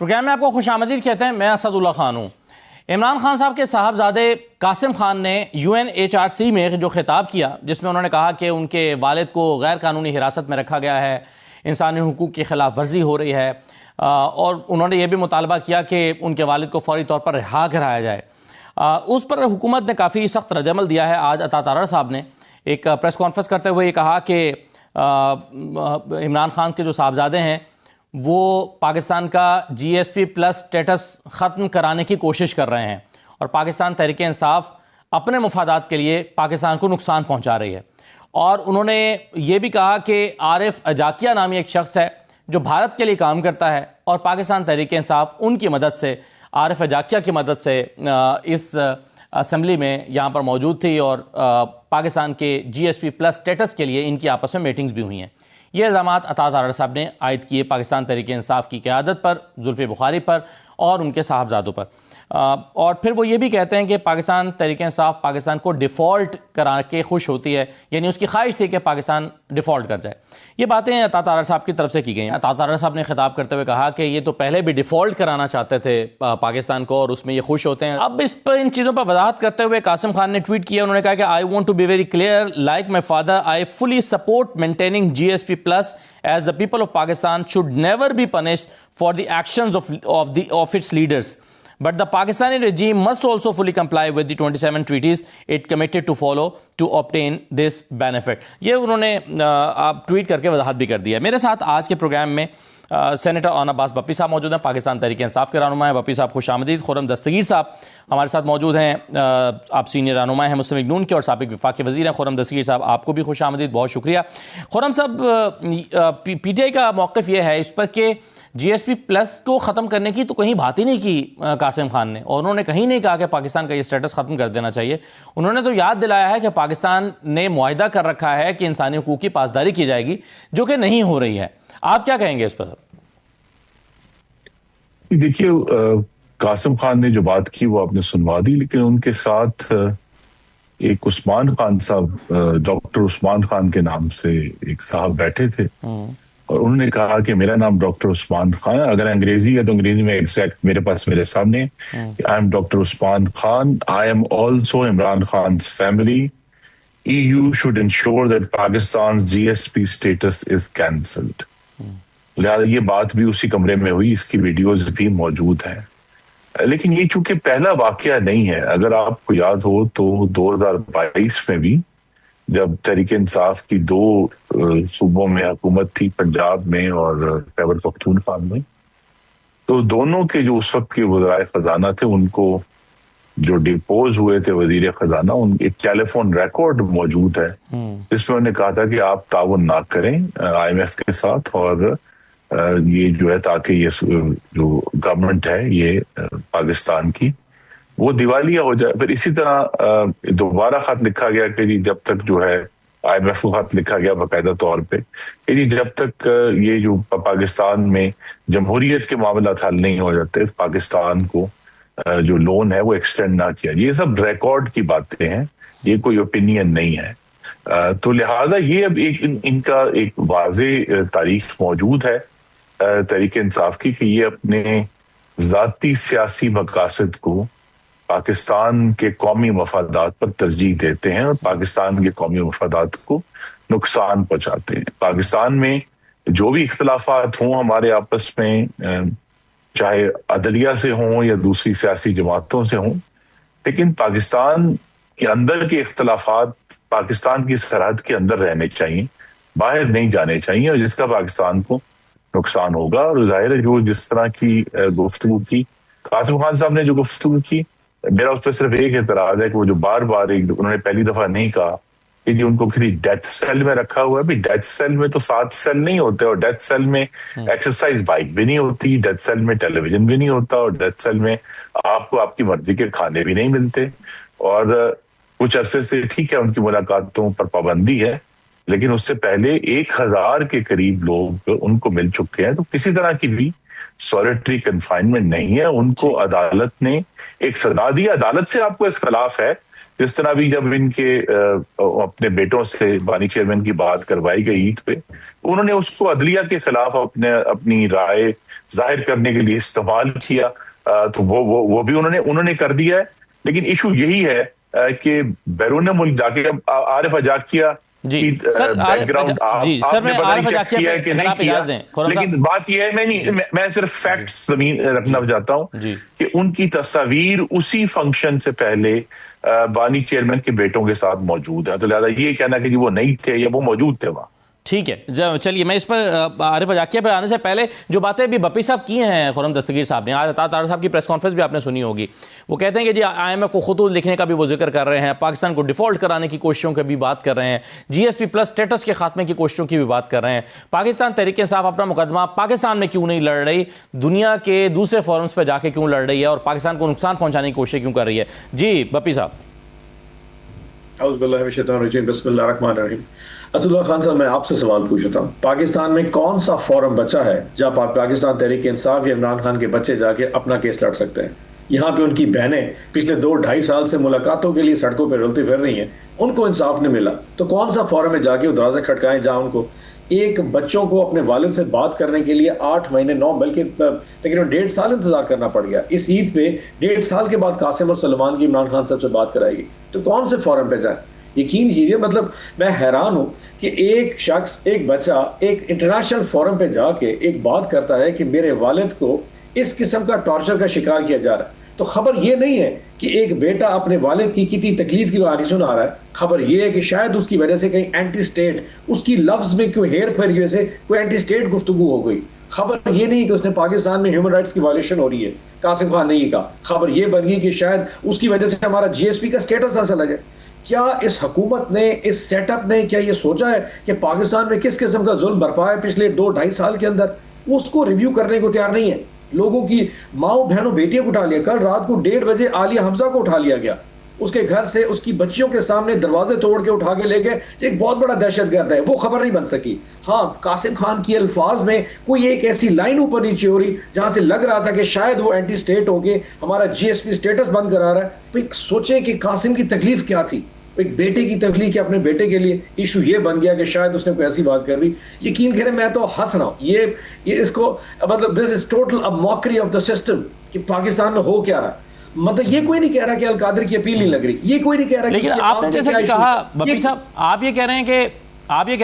Programme میں آپ کو خوش آمدید کہتے ہیں. میں اسد اللہ خان ہوں. عمران خان صاحب کے صاحبزادے قاسم خان نے UNHRC میں جو خطاب کیا، جس میں انہوں نے کہا کہ ان کے والد کو غیر قانونی حراست میں رکھا گیا ہے، انسانی حقوق کی خلاف ورزی ہو رہی ہے، اور انہوں نے یہ بھی مطالبہ کیا کہ ان کے والد کو فوری طور پر رہا کرایا جائے. اس پر حکومت نے کافی سخت رد عمل دیا ہے. آج عطا تارڑ صاحب نے ایک پریس کانفرنس کرتے ہوئے یہ کہا کہ عمران خان کے جو صاحبزادے ہیں وہ پاکستان کا GSP پلس سٹیٹس ختم کرانے کی کوشش کر رہے ہیں، اور پاکستان تحریک انصاف اپنے مفادات کے لیے پاکستان کو نقصان پہنچا رہی ہے. اور انہوں نے یہ بھی کہا کہ عارف اجاکیہ نامی ایک شخص ہے جو بھارت کے لیے کام کرتا ہے، اور پاکستان تحریک انصاف ان کی مدد سے، عارف اجاکیہ کی مدد سے اس اسمبلی میں یہاں پر موجود تھی، اور پاکستان کے GSP پلس سٹیٹس کے لیے ان کی آپس میں میٹنگز بھی ہوئی ہیں. یہ الزامات عطا تارڑ صاحب نے عائد کیے پاکستان تحریک انصاف کی قیادت پر، زلفی بخاری پر اور ان کے صاحبزادوں پر. اور پھر وہ یہ بھی کہتے ہیں کہ پاکستان تحریک انصاف پاکستان کو ڈیفالٹ کرا کے خوش ہوتی ہے، یعنی اس کی خواہش تھی کہ پاکستان ڈیفالٹ کر جائے. یہ باتیں عطا تارڑ صاحب کی طرف سے کی گئی ہیں. عطا تارڑ صاحب نے خطاب کرتے ہوئے کہا کہ یہ تو پہلے بھی ڈیفالٹ کرانا چاہتے تھے پاکستان کو، اور اس میں یہ خوش ہوتے ہیں. اب اس پر ان چیزوں پر وضاحت کرتے ہوئے قاسم خان نے ٹویٹ کیا. انہوں نے کہا کہ I want to be very clear, like my father, I fully support maintaining GSP plus, as the people of Pakistan should never be punished for the actions of its leaders. But the Pakistani regime must also fully comply with the 27 treaties it committed to follow to obtain this benefit. یہ انہوں نے آپ tweet کر کے وضاحت بھی کر دیا. میرے ساتھ آج کے پروگرام میں سینیٹر اون عباس بپی صاحب موجود ہیں، پاکستان تحریک انصاف کے رہنما ہیں. بپی صاحب خوش آمدید. خرم دستگیر صاحب ہمارے ساتھ موجود ہیں، آپ سینئر رہنما ہیں مسلم لیگ نون کے اور سابق وفاقی وزیر ہیں. خرم دستگیر صاحب آپ کو بھی خوش آمدید، بہت شکریہ. خرم صاحب، PTI کا موقف یہ ہے اس پر کہ GSP پلس کو ختم کرنے کی تو کہیں بات ہی نہیں کی قاسم خان نے، اور انہوں نے کہیں نہیں کہا کہ پاکستان کا یہ سٹیٹس ختم کر دینا چاہیے. انہوں نے تو یاد دلایا ہے کہ پاکستان نے معاہدہ کر رکھا ہے کہ انسانی حقوق کی پاسداری کی جائے گی، جو کہ نہیں ہو رہی ہے. آپ کیا کہیں گے اس پر؟ دیکھیے، قاسم خان نے جو بات کی وہ آپ نے سنوا دی، لیکن ان کے ساتھ ایک عثمان خان صاحب، ڈاکٹر عثمان خان کے نام سے ایک صاحب بیٹھے تھے، اور انہوں نے کہا کہ میرا نام ڈاکٹر عثمان خان، اگر انگریزی ہے تو انگریزی میں ایگزیکٹ میرے پاس میرے سامنے، I am doctor Usman Khan, I am also Imran خان's family. EU should ensure that Pakistan's GSP status is cancelled. لہٰذا یہ بات بھی اسی کمرے میں ہوئی، اس کی ویڈیوز بھی موجود ہیں. لیکن یہ چونکہ پہلا واقعہ نہیں ہے، اگر آپ کو یاد ہو تو 2022 میں بھی جب تحریک انصاف کی 2 صوبوں میں حکومت تھی، پنجاب میں اور خیبر پختونخوا میں، تو دونوں کے جو اس وقت کے وزرائے خزانہ تھے ان کو جو ڈیپوز ہوئے تھے وزیر خزانہ، ان ایک ٹیلی فون ریکارڈ موجود ہے جس میں انہوں نے کہا تھا کہ آپ تعاون نہ کریں IMF کے ساتھ، اور یہ جو ہے تاکہ یہ جو گورنمنٹ ہے یہ پاکستان کی وہ دیوالیہ ہو جائے. پھر اسی طرح دوبارہ خط لکھا گیا کہ جی جب تک جو ہے IMF کو خط لکھا گیا باقاعدہ طور پہ کہ جی جب تک یہ جو پاکستان میں جمہوریت کے معاملات حل نہیں ہو جاتے پاکستان کو جو لون ہے وہ ایکسٹینڈ نہ کیا. یہ سب ریکارڈ کی باتیں ہیں، یہ کوئی اوپینین نہیں ہے. تو لہٰذا یہ اب ان کا ایک واضح تاریخ موجود ہے تحریک انصاف کی کہ یہ اپنے ذاتی سیاسی مقاصد کو پاکستان کے قومی مفادات پر ترجیح دیتے ہیں، اور پاکستان کے قومی مفادات کو نقصان پہنچاتے ہیں. پاکستان میں جو بھی اختلافات ہوں ہمارے آپس میں، چاہے عدلیہ سے ہوں یا دوسری سیاسی جماعتوں سے ہوں، لیکن پاکستان کے اندر کے اختلافات پاکستان کی سرحد کے اندر رہنے چاہیے، باہر نہیں جانے چاہیے، اور جس کا پاکستان کو نقصان ہوگا. اور ظاہر ہے جو جس طرح کی گفتگو کی قاسم خان صاحب نے جو گفتگو کی، میرا اس پہ صرف ایک اعتراض ہے کہ وہ جو بار بار انہوں نے پہلی دفعہ نہیں کہا کہ جی ان کو کسی ڈیتھ سیل میں رکھا ہوا ہے. ڈیتھ سیل میں تو 7 سیل نہیں ہوتے، اور ڈیتھ سیل میں ایکسرسائز بائک بھی نہیں ہوتی، ڈیتھ سیل میں ٹیلی ویژن بھی نہیں ہوتا، اور ڈیتھ سیل میں آپ کو آپ کی مرضی کے کھانے بھی نہیں ملتے. اور کچھ عرصے سے ٹھیک ہے ان کی ملاقاتوں پر پابندی ہے، لیکن اس سے پہلے 1000 کے قریب لوگ ان کو مل چکے ہیں. تو کسی طرح کی بھی سولیٹری کنفائنمنٹ نہیں ہے. ان کو عدالت نے ایک سزا دی. عدالت سے آپ کو اختلاف ہے جس طرح بھی جب ان کے اپنے بیٹوں سے بانی چیئرمین کی بات کروائی گئی عید پہ، انہوں نے اس کو عدلیہ کے خلاف اپنی رائے ظاہر کرنے کے لیے استعمال کیا، تو وہ بھی انہوں نے کر دیا ہے. لیکن ایشو یہی ہے کہ بیرون ملک جا کے عارف اجاکیہ جی سر، بیک گراؤنڈ آپ نے پتہ نہیں چیک کیا ہے کہ نہیں کیا، لیکن بات یہ ہے میں صرف فیکٹس زمین رکھنا چاہتا ہوں کہ ان کی تصاویر اسی فنکشن سے پہلے بانی چیئرمین کے بیٹوں کے ساتھ موجود ہیں، تو لہٰذا یہ کہنا کہ وہ نہیں تھے یا وہ موجود تھے وہاں. ٹھیک ہے، چلیے میں اس پر عارف اجاکیہ پہ آنے سے پہلے جو باتیں بھی بپی صاحب کی ہیں خرم دستگیر صاحب نے، آج عطا طاہر صاحب کی پریس کانفرنس بھی آپ نے سنی ہوگی، وہ کہتے ہیں کہ جی IMF کو خطوط لکھنے کا بھی وہ ذکر کر رہے ہیں، پاکستان کو ڈیفالٹ کرانے کی کوششوں کی بھی بات کر رہے ہیں، GSP+ اسٹیٹس کے خاتمے کی کوششوں کی بھی بات کر رہے ہیں. پاکستان تحریک انصاف اپنا مقدمہ پاکستان میں کیوں نہیں لڑ رہی، دنیا کے دوسرے فورمز پہ جا کے کیوں لڑ رہی ہے اور پاکستان کو نقصان پہنچانے کی کوشش کیوں کر رہی ہے؟ جی بپی صاحب. اعوذ باللہ من الشیطان الرجیم، بسم اللہ الرحمن الرحیم. اسد اللہ خان صاحب، میں آپ سے سوال پوچھتا ہوں، پاکستان میں کون سا فورم بچا ہے جہاں پاکستان تحریک انصاف یا عمران خان کے بچے جا کے اپنا کیس لڑ سکتے ہیں؟ یہاں پہ ان کی بہنیں پچھلے 2-2.5 سال سے ملاقاتوں کے لیے سڑکوں پہ رلتی پھر رہی ہیں، ان کو انصاف نہیں ملا، تو کون سا فورم میں جا کے وہ دروازے کھٹکائیں جہاں ان کو ایک بچوں کو اپنے والد سے بات کرنے کے لیے 8 مہینے 9 بلکہ تقریباً 1.5 سال انتظار کرنا پڑ گیا. اس عید پہ 1.5 سال کے بعد قاسم اور سلمان کی عمران خان صاحب سے بات کرائے گی، تو کون سے فورم پہ جائیں؟ یقین کیجیے، مطلب میں حیران ہوں کہ ایک شخص، ایک بچہ ایک انٹرنیشنل فورم پہ جا کے ایک بات کرتا ہے کہ میرے والد کو اس قسم کا ٹارچر کا شکار کیا جا رہا ہے. تو خبر یہ نہیں ہے کہ ایک بیٹا اپنے والد کی کتنی تکلیف کی کہانی سنا رہا ہے، خبر یہ ہے کہ شاید اس کی وجہ سے کہیں اینٹی اسٹیٹ، اس کی لفظ میں کوئی ہیر پھیر کی وجہ سے کوئی اینٹی اسٹیٹ گفتگو ہو گئی. خبر یہ نہیں کہ اس نے پاکستان میں ہیومن رائٹس کی وائلیشن ہو رہی ہے، قاسم خان نے یہ کہا. خبر یہ بن گئی کہ شاید اس کی وجہ سے ہمارا GSP کا اسٹیٹس نہ چلا جائے. کیا اس حکومت نے، اس سیٹ اپ نے کیا یہ سوچا ہے کہ پاکستان میں کس قسم کا ظلم برپا ہے پچھلے 2-2.5 سال کے اندر؟ اس کو ریویو کرنے کو تیار نہیں ہے. لوگوں کی ماؤں بہنوں بیٹیوں کو اٹھا لیا. کل رات کو 1:30 بجے عالیہ حمزہ کو اٹھا لیا گیا، اس کے گھر سے اس کی بچیوں کے سامنے دروازے توڑ کے اٹھا کے لے گئے. ایک بہت بڑا دہشت گرد ہے، وہ خبر نہیں بن سکی. ہاں، قاسم خان کی الفاظ میں کوئی ایک ایسی لائن اوپر نیچے ہو رہی جہاں سے لگ رہا تھا کہ شاید وہ اینٹی اسٹیٹ ہو کے ہمارا GSP اسٹیٹس بند کرا رہا ہے. سوچیں کہ قاسم کی تکلیف کیا تھی، ایک بیٹے کی تکلیف کہ اپنے بیٹے کے لیے ایشو یہ بن گیا کہ شاید اس نے کوئی ایسی بات کر دی. یقین کریں میں تو ہنس رہا ہوں. یہ اس کو مطلب this is total a mockery of the system کہ پاکستان میں ہو کیا رہا ہے. مطلب یہ کوئی نہیں کہہ رہا کہ القادر کی اپیل نہیں لگ رہی، یہ کوئی نہیں کہہ رہا. لیکن آپ نے جیسا کہ کہا بپی صاحب، آپ یہ کہہ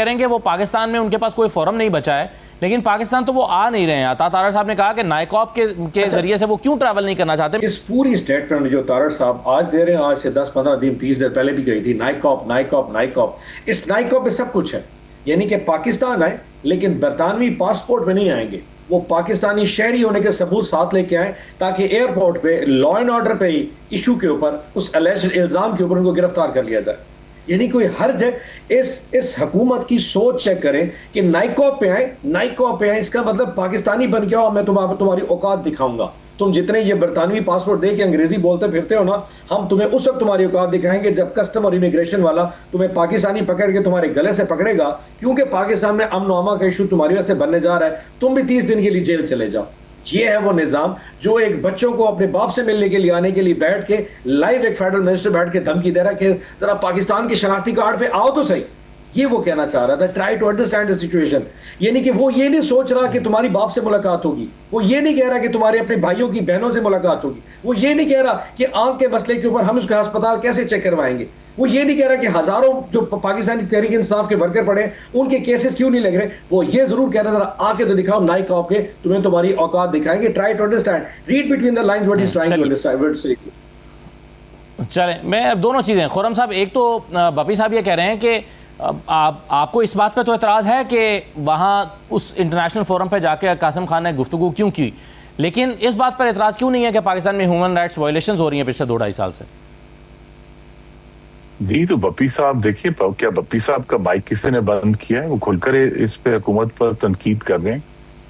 رہے ہیں کہ وہ پاکستان میں ان کے پاس کوئی فورم نہیں بچا ہے، لیکن پاکستان تو وہ آ نہیں رہے ہیں. عطا طاہر صاحب نے کہا کہ نائکاپ کے ذریعے سے وہ کیوں ٹریول نہیں کرنا چاہتے. اس پوری اسٹیٹمنٹ جو طاہر صاحب آج دے رہے ہیں، آج سے 10-15 دن 20 دن پہلے بھی گئی تھی، نائکاپ. اس نائکاپ میں سب کچھ ہے، یعنی کہ پاکستان آئے لیکن برطانوی پاسپورٹ میں نہیں آئیں گے، وہ پاکستانی شہری ہونے کے ثبوت ساتھ لے کے آئیں تاکہ ایئرپورٹ پہ لا اینڈ آرڈر پہ ہی ایشو کے اوپر، اس الیجڈ الزام کے اوپر ان کو گرفتار کر لیا جائے. یعنی کوئی حرج ہے؟ اس حکومت کی سوچ چیک کریں کہ نائکاپ پہ آئیں، اس کا مطلب پاکستانی بن کے آؤ، میں تمہاری اوقات دکھاؤں گا. تم جتنے یہ برطانوی پاسپورٹ دے کے انگریزی بولتے پھرتے ہو نا، ہم تمہیں اس وقت تمہاری اوقات دکھائیں گے جب کسٹم اور امیگریشن والا تمہیں پاکستانی پکڑ کے تمہارے گلے سے پکڑے گا، کیونکہ پاکستان میں امن و امان کا ایشو تمہاری وجہ سے بننے جا رہا ہے. تم بھی 30 دن کے لیے جیل چلے جاؤ. یہ ہے وہ نظام جو ایک بچوں کو اپنے باپ سے ملنے کے لیے آنے کے لیے بیٹھ کے لائیو ایک فیڈرل منسٹر بیٹھ کے دھمکی دے رہا ہے کہ ذرا پاکستان کی شناختی کارڈ پہ آؤ تو صحیح. یہ وہ کہنا چاہ رہا تھا، try to understand the situation. یعنی کہ وہ یہ نہیں سوچ رہا کہ تمہاری باپ سے ملاقات ہوگی، وہ یہ نہیں کہہ رہا کہ تمہارے اپنے بھائیوں کی بہنوں سے ملاقات ہوگی، وہ یہ نہیں کہہ رہا کہ آنکھ کے مسئلے کے اوپر ہم اس کا ہسپتال کیسے چیک کروائیں گے، وہ یہ نہیں کہہ رہا کہ ہزاروں جو پاکستانی تحریک انصاف کے ورکر پڑے ان کے کیسز کیوں نہیں لگ رہے. وہ یہ ضرور کہہ رہا تھا آ کے تو دکھاؤ نائکاپ کے، تمہیں تمہاری اوقات دکھائیں گے. Try to understand, read between the lines what is trying to understand. چلیں میں اب دونوں چیزیں، خرم صاحب ایک تو بپی صاحب یہ کہہ رہے ہیں کہ آپ کو اس بات پہ تو اعتراض ہے کہ وہاں اس انٹرنیشنل فورم پہ جا کے قاسم خان نے گفتگو کیوں کی، لیکن اس بات پر اعتراض کیوں نہیں ہے کہ پاکستان میں ہیومن رائٹس وائلیشنز ہو رہی ہیں پچھلے 2-2.5 سال سے؟ جی تو بپی صاحب دیکھیے، کیا بپی صاحب کا مائک کسی نے بند کیا ہے؟ وہ کھل کر اس پہ حکومت پر تنقید کر رہے ہیں،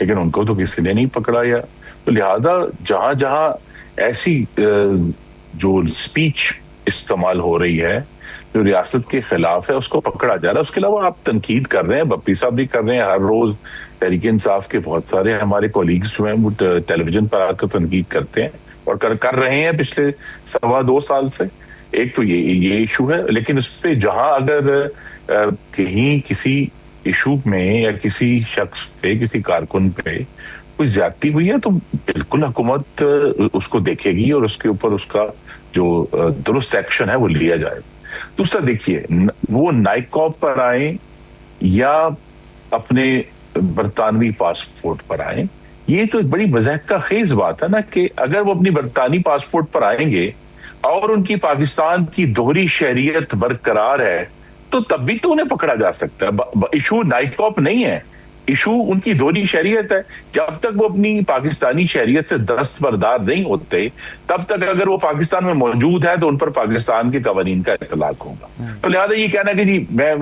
لیکن ان کو تو کسی نے نہیں پکڑا. یا تو لہذا جہاں جہاں ایسی جو سپیچ استعمال ہو رہی ہے جو ریاست کے خلاف ہے اس کو پکڑا جا رہا ہے. اس کے علاوہ آپ تنقید کر رہے ہیں، بپی صاحب بھی کر رہے ہیں. ہر روز تحریک انصاف کے بہت سارے ہمارے کولیگز جو ہیں وہ ٹیلی ویژن پر آ کر تنقید کرتے ہیں اور کر رہے ہیں پچھلے 2.25 سال سے. ایک تو یہ ایشو ہے، لیکن اس پہ جہاں اگر کہیں کسی ایشو میں یا کسی شخص پہ، کسی کارکن پہ کوئی زیادتی ہوئی ہے تو بالکل حکومت اس کو دیکھے گی اور اس کے اوپر اس کا جو درست ایکشن ہے وہ لیا جائے. دوسرا دیکھیے، وہ نائکوب پر آئیں یا اپنے برطانوی پاسپورٹ پر آئیں، یہ تو ایک بڑی مضحکہ خیز بات ہے نا کہ اگر وہ اپنی برطانوی پاسپورٹ پر آئیں گے اور ان کی پاکستان کی دوہری شہریت برقرار ہے تو تب بھی تو انہیں پکڑا جا سکتا ہے. ایشو نائکوب نہیں ہے، ایشو ان کی دوہری شہریت ہے. جب تک وہ اپنی پاکستانی شہریت سے دستبردار نہیں ہوتے، تب تک اگر وہ پاکستان میں موجود ہے تو ان پر پاکستان کے قوانین کا اطلاق ہوگا. تو لہٰذا یہ کہنا کہ جی میں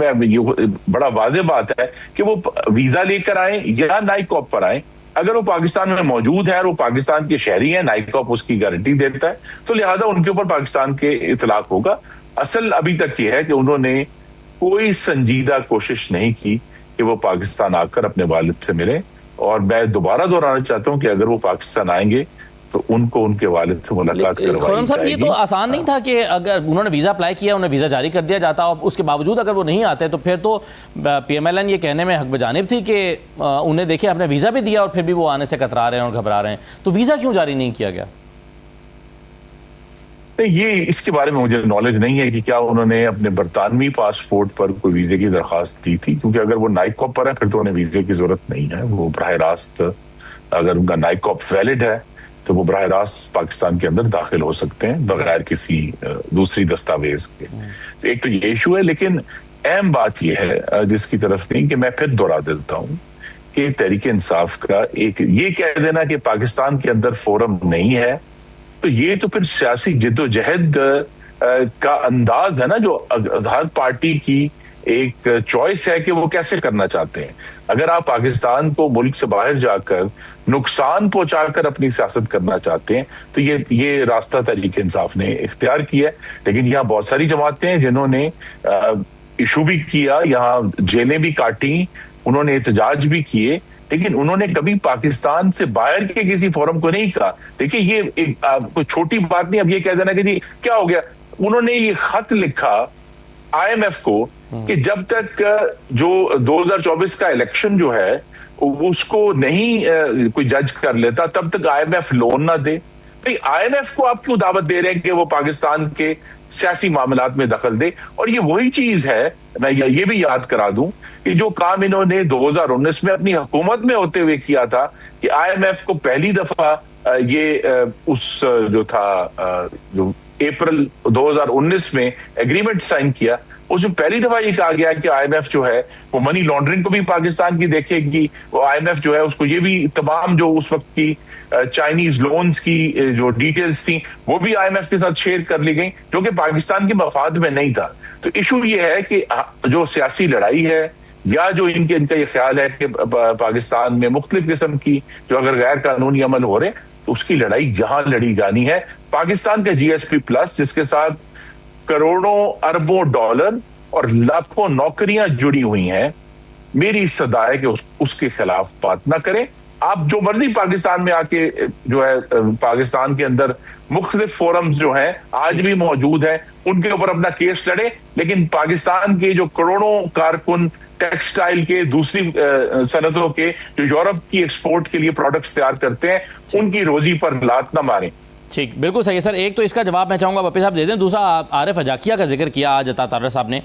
بڑا واضح بات ہے کہ وہ ویزا لے کر آئیں یا نائکوب پر آئیں، اگر وہ پاکستان میں موجود ہے اور وہ پاکستان کے شہری ہیں، نائکوب اس کی گارنٹی دیتا ہے، تو لہٰذا ان کے اوپر پاکستان کے اطلاق ہوگا. اصل ابھی تک یہ ہے کہ انہوں نے کوئی سنجیدہ کوشش نہیں کی کہ وہ پاکستان آ کر اپنے والد سے ملے. اور میں دوبارہ دہرانا چاہتا ہوں کہ اگر وہ پاکستان آئیں گے تو ان کو ان کے والد سے ملاقات کروائی جائے گی. یہ تو آسان نہیں تھا کہ اگر انہوں نے ویزا اپلائی کیا، انہیں ویزا جاری کر دیا جاتا، اور اس کے باوجود اگر وہ نہیں آتے تو پھر تو پی ایم ایل این یہ کہنے میں حق بجانب تھی کہ انہیں دیکھیں آپ نے ویزا بھی دیا اور پھر بھی وہ آنے سے کترا رہے ہیں اور گھبرا رہے ہیں. تو ویزا کیوں جاری نہیں کیا گیا؟ یہ اس کے بارے میں مجھے نالج نہیں ہے کہ کیا انہوں نے اپنے برطانوی پاسپورٹ پر کوئی ویزے کی درخواست دی تھی، کیونکہ اگر وہ نائکوب پر ہے پھر تو انہیں ویزے کی ضرورت نہیں ہے. وہ براہ راست، اگر ان کا نائکوب ویلڈ ہے تو وہ براہ راست پاکستان کے اندر داخل ہو سکتے ہیں بغیر کسی دوسری دستاویز کے. ایک تو یہ ایشو ہے، لیکن اہم بات یہ ہے جس کی طرف نہیں کہ میں پھر دوہرا دیتا ہوں کہ تحریک انصاف کا ایک یہ کہہ دینا کہ پاکستان کے اندر فورم نہیں ہے، تو یہ تو پھر سیاسی جد و جہد کا انداز ہے نا، جو ہر پارٹی کی ایک چوائس ہے کہ وہ کیسے کرنا چاہتے ہیں. اگر آپ پاکستان کو ملک سے باہر جا کر نقصان پہنچا کر اپنی سیاست کرنا چاہتے ہیں تو یہ راستہ تحریک انصاف نے اختیار کیا ہے. لیکن یہاں بہت ساری جماعتیں ہیں جنہوں نے ایشو بھی کیا، یہاں جیلیں بھی کاٹی، انہوں نے احتجاج بھی کیے، لیکن انہوں نے کبھی پاکستان سے باہر کے کسی فورم کو نہیں کہا. دیکھیں یہ کوئی چھوٹی بات نہیں. اب یہ کہہ دینا کہ جی کیا ہو گیا، انہوں نے یہ خط لکھا آئی ایم ایف کو کہ جب تک جو 2024 کا الیکشن جو ہے اس کو نہیں کوئی جج کر لیتا تب تک آئی ایم ایف لون نہ دے. بھئی آئی ایم ایف کو آپ کیوں دعوت دے رہے ہیں کہ وہ پاکستان کے سیاسی معاملات میں دخل دے؟ اور یہ وہی چیز ہے، میں یہ بھی یاد کرا دوں کہ جو کام انہوں نے 2019 میں اپنی حکومت میں ہوتے ہوئے کیا تھا کہ آئی ایم ایف کو پہلی دفعہ یہ اس جو تھا جو اپریل 2019 میں ایگریمنٹ سائن کیا، اس میں پہلی دفعہ یہ کہا گیا کہ آئی ایم ایف جو ہے وہ منی لانڈرنگ کو بھی پاکستان کی دیکھے گی. وہ آئی ایم ایف جو ہے اس کو یہ بھی تمام جو اس وقت کی چائنیز لونز کی جو ڈیٹیلز تھیں وہ بھی آئی ایم ایف کے ساتھ شیئر کر لی گئیں، جو کہ پاکستان کے مفاد میں نہیں تھا. تو ایشو یہ ہے کہ جو سیاسی لڑائی ہے یا جو ان کا یہ خیال ہے کہ پاکستان میں مختلف قسم کی جو اگر غیر قانونی عمل ہو رہے تو اس کی لڑائی جہاں لڑی جانی ہے. پاکستان کا جی ایس پی پلس جس کے ساتھ کروڑوں اربوں ڈالر اور لاکھوں نوکریاں جڑی ہوئی ہیں، میری صدا ہے کہ اس کے خلاف بات نہ کریں. آپ جو مرضی پاکستان میں آ کے جو ہے پاکستان کے اندر مختلف فورمز جو ہیں آج بھی موجود ہیں ان کے اوپر اپنا کیس لڑے، لیکن پاکستان کے جو کروڑوں کارکن ٹیکسٹائل کے دوسری صنعتوں کے جو یورپ کی ایکسپورٹ کے لیے پروڈکٹس تیار کرتے ہیں ان کی روزی پر لات نہ ماریں. ٹھیک، بالکل صحیح ہے سر. ایک تو اس کا جواب میں چاہوں گا بپی صاحب دے دیں. دوسرا عارف اجاکیہ کا ذکر کیا آج عطا طاہر صاحب نے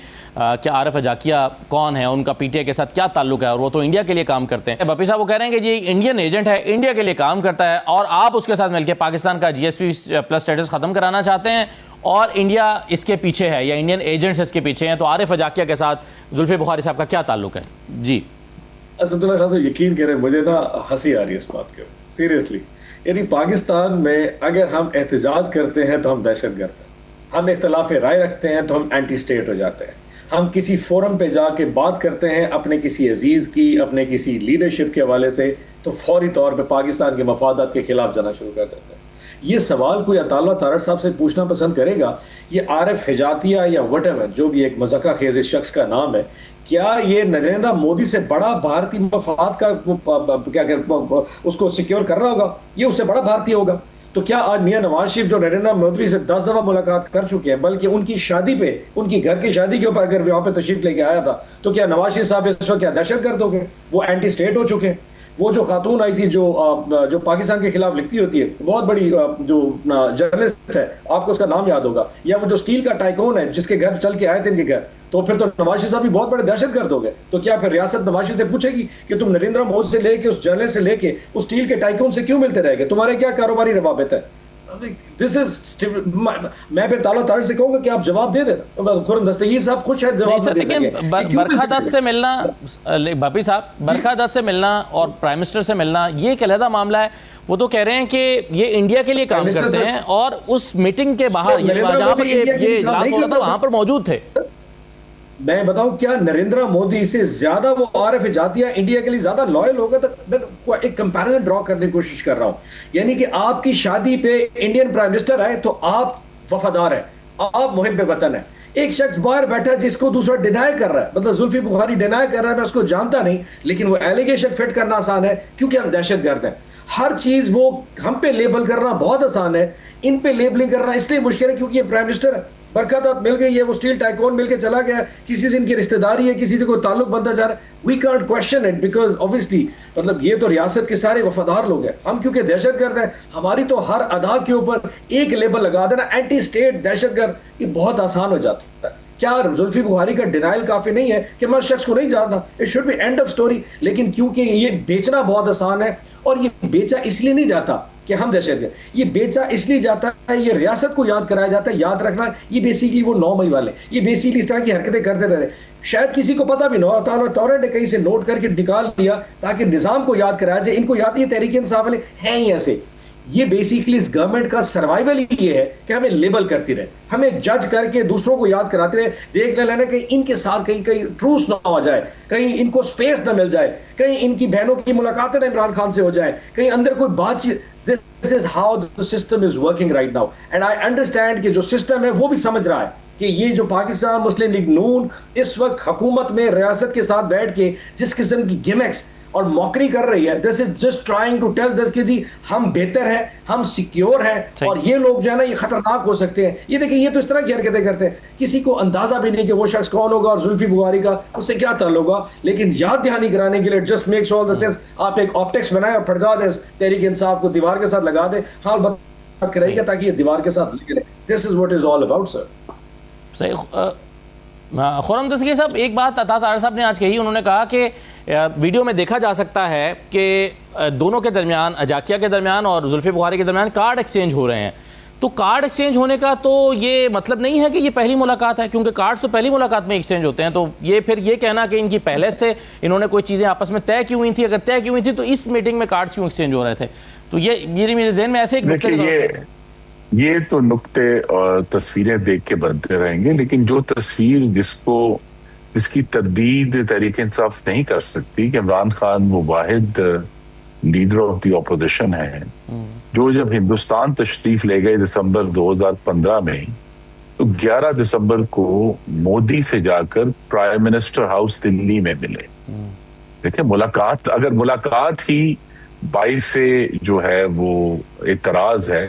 کہ عارف اجاکیہ کون ہے، ان کا پی ٹی آئی کے ساتھ کیا تعلق ہے، اور وہ تو انڈیا کے لیے کام کرتے ہیں. بپی صاحب وہ کہہ رہے ہیں کہ جی انڈین ایجنٹ ہے، انڈیا کے لیے کام کرتا ہے، اور آپ اس کے ساتھ مل کے پاکستان کا جی ایس پی پلس اسٹیٹس ختم کرانا چاہتے ہیں اور انڈیا اس کے پیچھے ہے یا انڈین ایجنٹس اس کے پیچھے ہیں. تو عارف اجاکیہ کے ساتھ زلفی بخاری صاحب کا کیا تعلق ہے؟ جی اسد اللہ خان صاحب یقین کریں مجھے نا ہنسی آ رہی ہے اس بات کے سیریسلی. یعنی پاکستان میں اگر ہم احتجاج کرتے ہیں تو ہم دہشت گرد ہیں، ہم اختلاف رائے رکھتے ہیں تو ہم اینٹی اسٹیٹ ہو جاتے ہیں، ہم کسی فورم پہ جا کے بات کرتے ہیں اپنے کسی عزیز کی، اپنے کسی لیڈرشپ کے حوالے سے، تو فوری طور پہ پاکستان کے مفادات کے خلاف جانا شروع کر دیتے ہیں. یہ سوال کوئی عطا اللہ طاہر صاحب سے پوچھنا پسند کرے گا، یہ عارف حجاتیہ یا وٹ ایور جو بھی ایک مذاکرہ خیز اس شخص کا نام ہے، کیا یہ نریندر مودی سے بڑا بھارتی مفاد کا کیا اس کو سیکیور کر رہا ہوگا؟ یہ اس سے بڑا بھارتی ہوگا. تو کیا آج میاں نواز شریف جو نریندر مودی سے 10 دفعہ ملاقات کر چکے ہیں، بلکہ ان کی شادی پہ، ان کی گھر کی شادی کے اوپر اگر وہاں پہ تشریف لے کے آیا تھا، تو کیا نواز شریف صاحب اس وقت کیا دہشت گرد ہو گئے؟ وہ اینٹی اسٹیٹ ہو چکے ہیں۔ وہ جو خاتون آئی تھی جو پاکستان کے خلاف لکھتی ہوتی ہے، بہت بڑی جو جرنلسٹ ہے، آپ کو اس کا نام یاد ہوگا، یا وہ جو اسٹیل کا ٹائکون ہے جس کے گھر چل کے آئے تھے ان کے گھر، تو پھر تو نواز شریف صاحب بھی بہت بڑے دہشت گرد ہو گئے۔ تو کیا پھر ریاست نواز شریف سے پوچھے گی کہ تم نریندر مودی سے لے کے اس جرنل سے لے کے اس اسٹیل کے ٹائکون سے کیوں ملتے رہے گے؟ تمہارے کیا کاروباری روابط ہے؟ دس از میں پھر تعالیٰ تعالیٰ سے کہوں گا کہ آپ جواب دے دینا۔ خرم دستگیر صاحب خوش ہے جواب دے سکیں۔ برکھا دت سے ملنا، بھابی صاحب برکھا دت سے ملنا اور پرائم منسٹر سے ملنا یہ ایک علیحدہ معاملہ ہے۔ وہ تو کہہ رہے ہیں کہ یہ انڈیا کے لیے کام کرتے ہیں اور اس میٹنگ کے باہر جہاں پر یہ اجلاس ہو رہا تھا وہاں پر موجود تھے۔ میں بتاؤں کیا نریندر مودی سے زیادہ وہ عارف جاتیہ انڈیا کے لیے زیادہ لائل ہوگا؟ تو میں ایک کمپیریزن ڈرا کرنے کی کوشش کر رہا ہوں، یعنی کہ آپ کی شادی پہ انڈین پرائم منسٹر آئے تو آپ وفادار ہیں، آپ محب وطن ہیں۔ ایک شخص باہر بیٹھا ہے جس کو دوسرا ڈینائی کر رہا ہے، مطلب زلفی بخاری ڈینائی کر رہا ہے، میں اس کو جانتا نہیں، لیکن وہ ایلیگیشن فٹ کرنا آسان ہے کیونکہ ہم دہشت گرد ہیں۔ ہر چیز وہ ہم پہ لیبل کرنا بہت آسان ہے، ان پہ لیبلنگ کرنا اس لیے مشکل ہے کیونکہ یہ پرائم منسٹر ہے۔ برکھا دت مل گئی ہے، وہ اسٹیل ٹائکون مل کے چلا گیا، کسی سے ان کی رشتہ داری ہے، کسی سے کوئی تعلق بنتا جا رہا ہے۔ We can't question it because obviously مطلب یہ تو ریاست کے سارے وفادار لوگ ہیں، ہم کیونکہ دہشت گرد ہیں، ہماری تو ہر ادا کے اوپر ایک لیبل لگا دینا اینٹی اسٹیٹ دہشت گرد، یہ بہت آسان ہو جاتا ہے۔ کیا زلفی بخاری کا ڈینائل کافی نہیں ہے کہ میں شخص کو نہیں جانتا؟ It should be end of story. لیکن کیونکہ یہ بیچنا بہت آسان ہے، اور یہ بیچا اس لیے نہیں جاتا کہ ہم دہشت گرد، یہ بیچا اس لیے جاتا ہے، یہ ریاست کو یاد کرایا جاتا ہے۔ یاد رکھنا یہ بیسیکلی وہ 9 مئی والے یہ بیسیکلی اس طرح کی حرکتیں کرتے رہتے، شاید کسی کو پتہ بھی نہ ہو، تورنٹ نے کہیں سے نوٹ کر کے نکال لیا تاکہ نظام کو یاد کرایا جائے۔ ان کو یاد، یہ تحریک انصاف والے ہیں ہی ایسے۔ یہ بیسیکلی اس گورنمنٹ کا سروائیول ہی یہ ہے کہ ہمیں لیبل کرتی رہے، ہمیں جج کر کے دوسروں کو یاد کراتے رہے، دیکھ لینا کہ ان کے ساتھ کہیں ٹروس نہ ہو جائے، کہیں ان کو سپیس نہ مل جائے، کہیں ان کی بہنوں کی ملاقاتیں نہ عمران خان سے ہو جائیں، کہیں اندر کوئی بات چیت۔ This is how the system is working right now and I understand کہ جو سسٹم ہے وہ بھی سمجھ رہا ہے کہ یہ جو پاکستان مسلم لیگ نون اس وقت حکومت میں ریاست کے ساتھ بیٹھ کے جس قسم کی گیمکس اور موکری کر رہی ہے، this is just trying to tell this کہ جی ہم بہتر ہیں، ہم سیکیور ہیں، اور یہ لوگ جو ہے نا یہ خطرناک ہو سکتے ہیں۔ یہ دیکھیں یہ تو اس طرح کی حرکتیں کرتے ہیں، کسی کو اندازہ بھی نہیں کہ وہ شخص کون ہوگا اور زلفی بخاری کا اس سے کیا تعلق ہوگا، لیکن یاد دہانی کرانے کے لیے just makes all the sense. آپ ایک آپٹکس بنائیں اور پھڑکا دیں تحریک انصاف کو، دیوار کے ساتھ لگا دیں، حال بات کرے گا تاکہ یہ دیوار کے ساتھ لگے رہے۔ This is what is all about sir۔ صحیح۔ خرم دستگیر صاحب ایک بات عطا طاہر صاحب نے آج کہی، انہوں نے کہا کہ ویڈیو میں دیکھا جا سکتا ہے کہ دونوں کے درمیان، اجاکیہ کے درمیان اور زلفی بخاری کے درمیان کارڈ ایکسچینج ہو رہے ہیں۔ تو کارڈ ایکسچینج ہونے کا تو یہ مطلب نہیں ہے کہ یہ پہلی ملاقات ہے، کیونکہ کارڈ تو پہلی ملاقات میں ایکسچینج ہوتے ہیں۔ تو یہ پھر یہ کہنا کہ ان کی پہلے سے انہوں نے کوئی چیزیں آپس میں طے کی ہوئی تھی، اگر طے کی ہوئی تھی تو اس میٹنگ میں کارڈز کیوں ایکسچینج ہو رہے تھے؟ تو یہ میرے ذہن میں ایسے ایک یہ تو نقطے اور تصویریں دیکھ کے بنتے رہیں گے، لیکن جو تصویر جس کی تردید تحریک انصاف نہیں کر سکتی کہ عمران خان وہ واحد لیڈر آف دی اپوزیشن ہے جو جب ہندوستان تشریف لے گئے دسمبر 2015 میں، تو 11 دسمبر کو مودی سے جا کر پرائم منسٹر ہاؤس دلی میں ملے۔ دیکھیں ملاقات، اگر ملاقات ہی 22 سے جو ہے وہ اعتراض ہے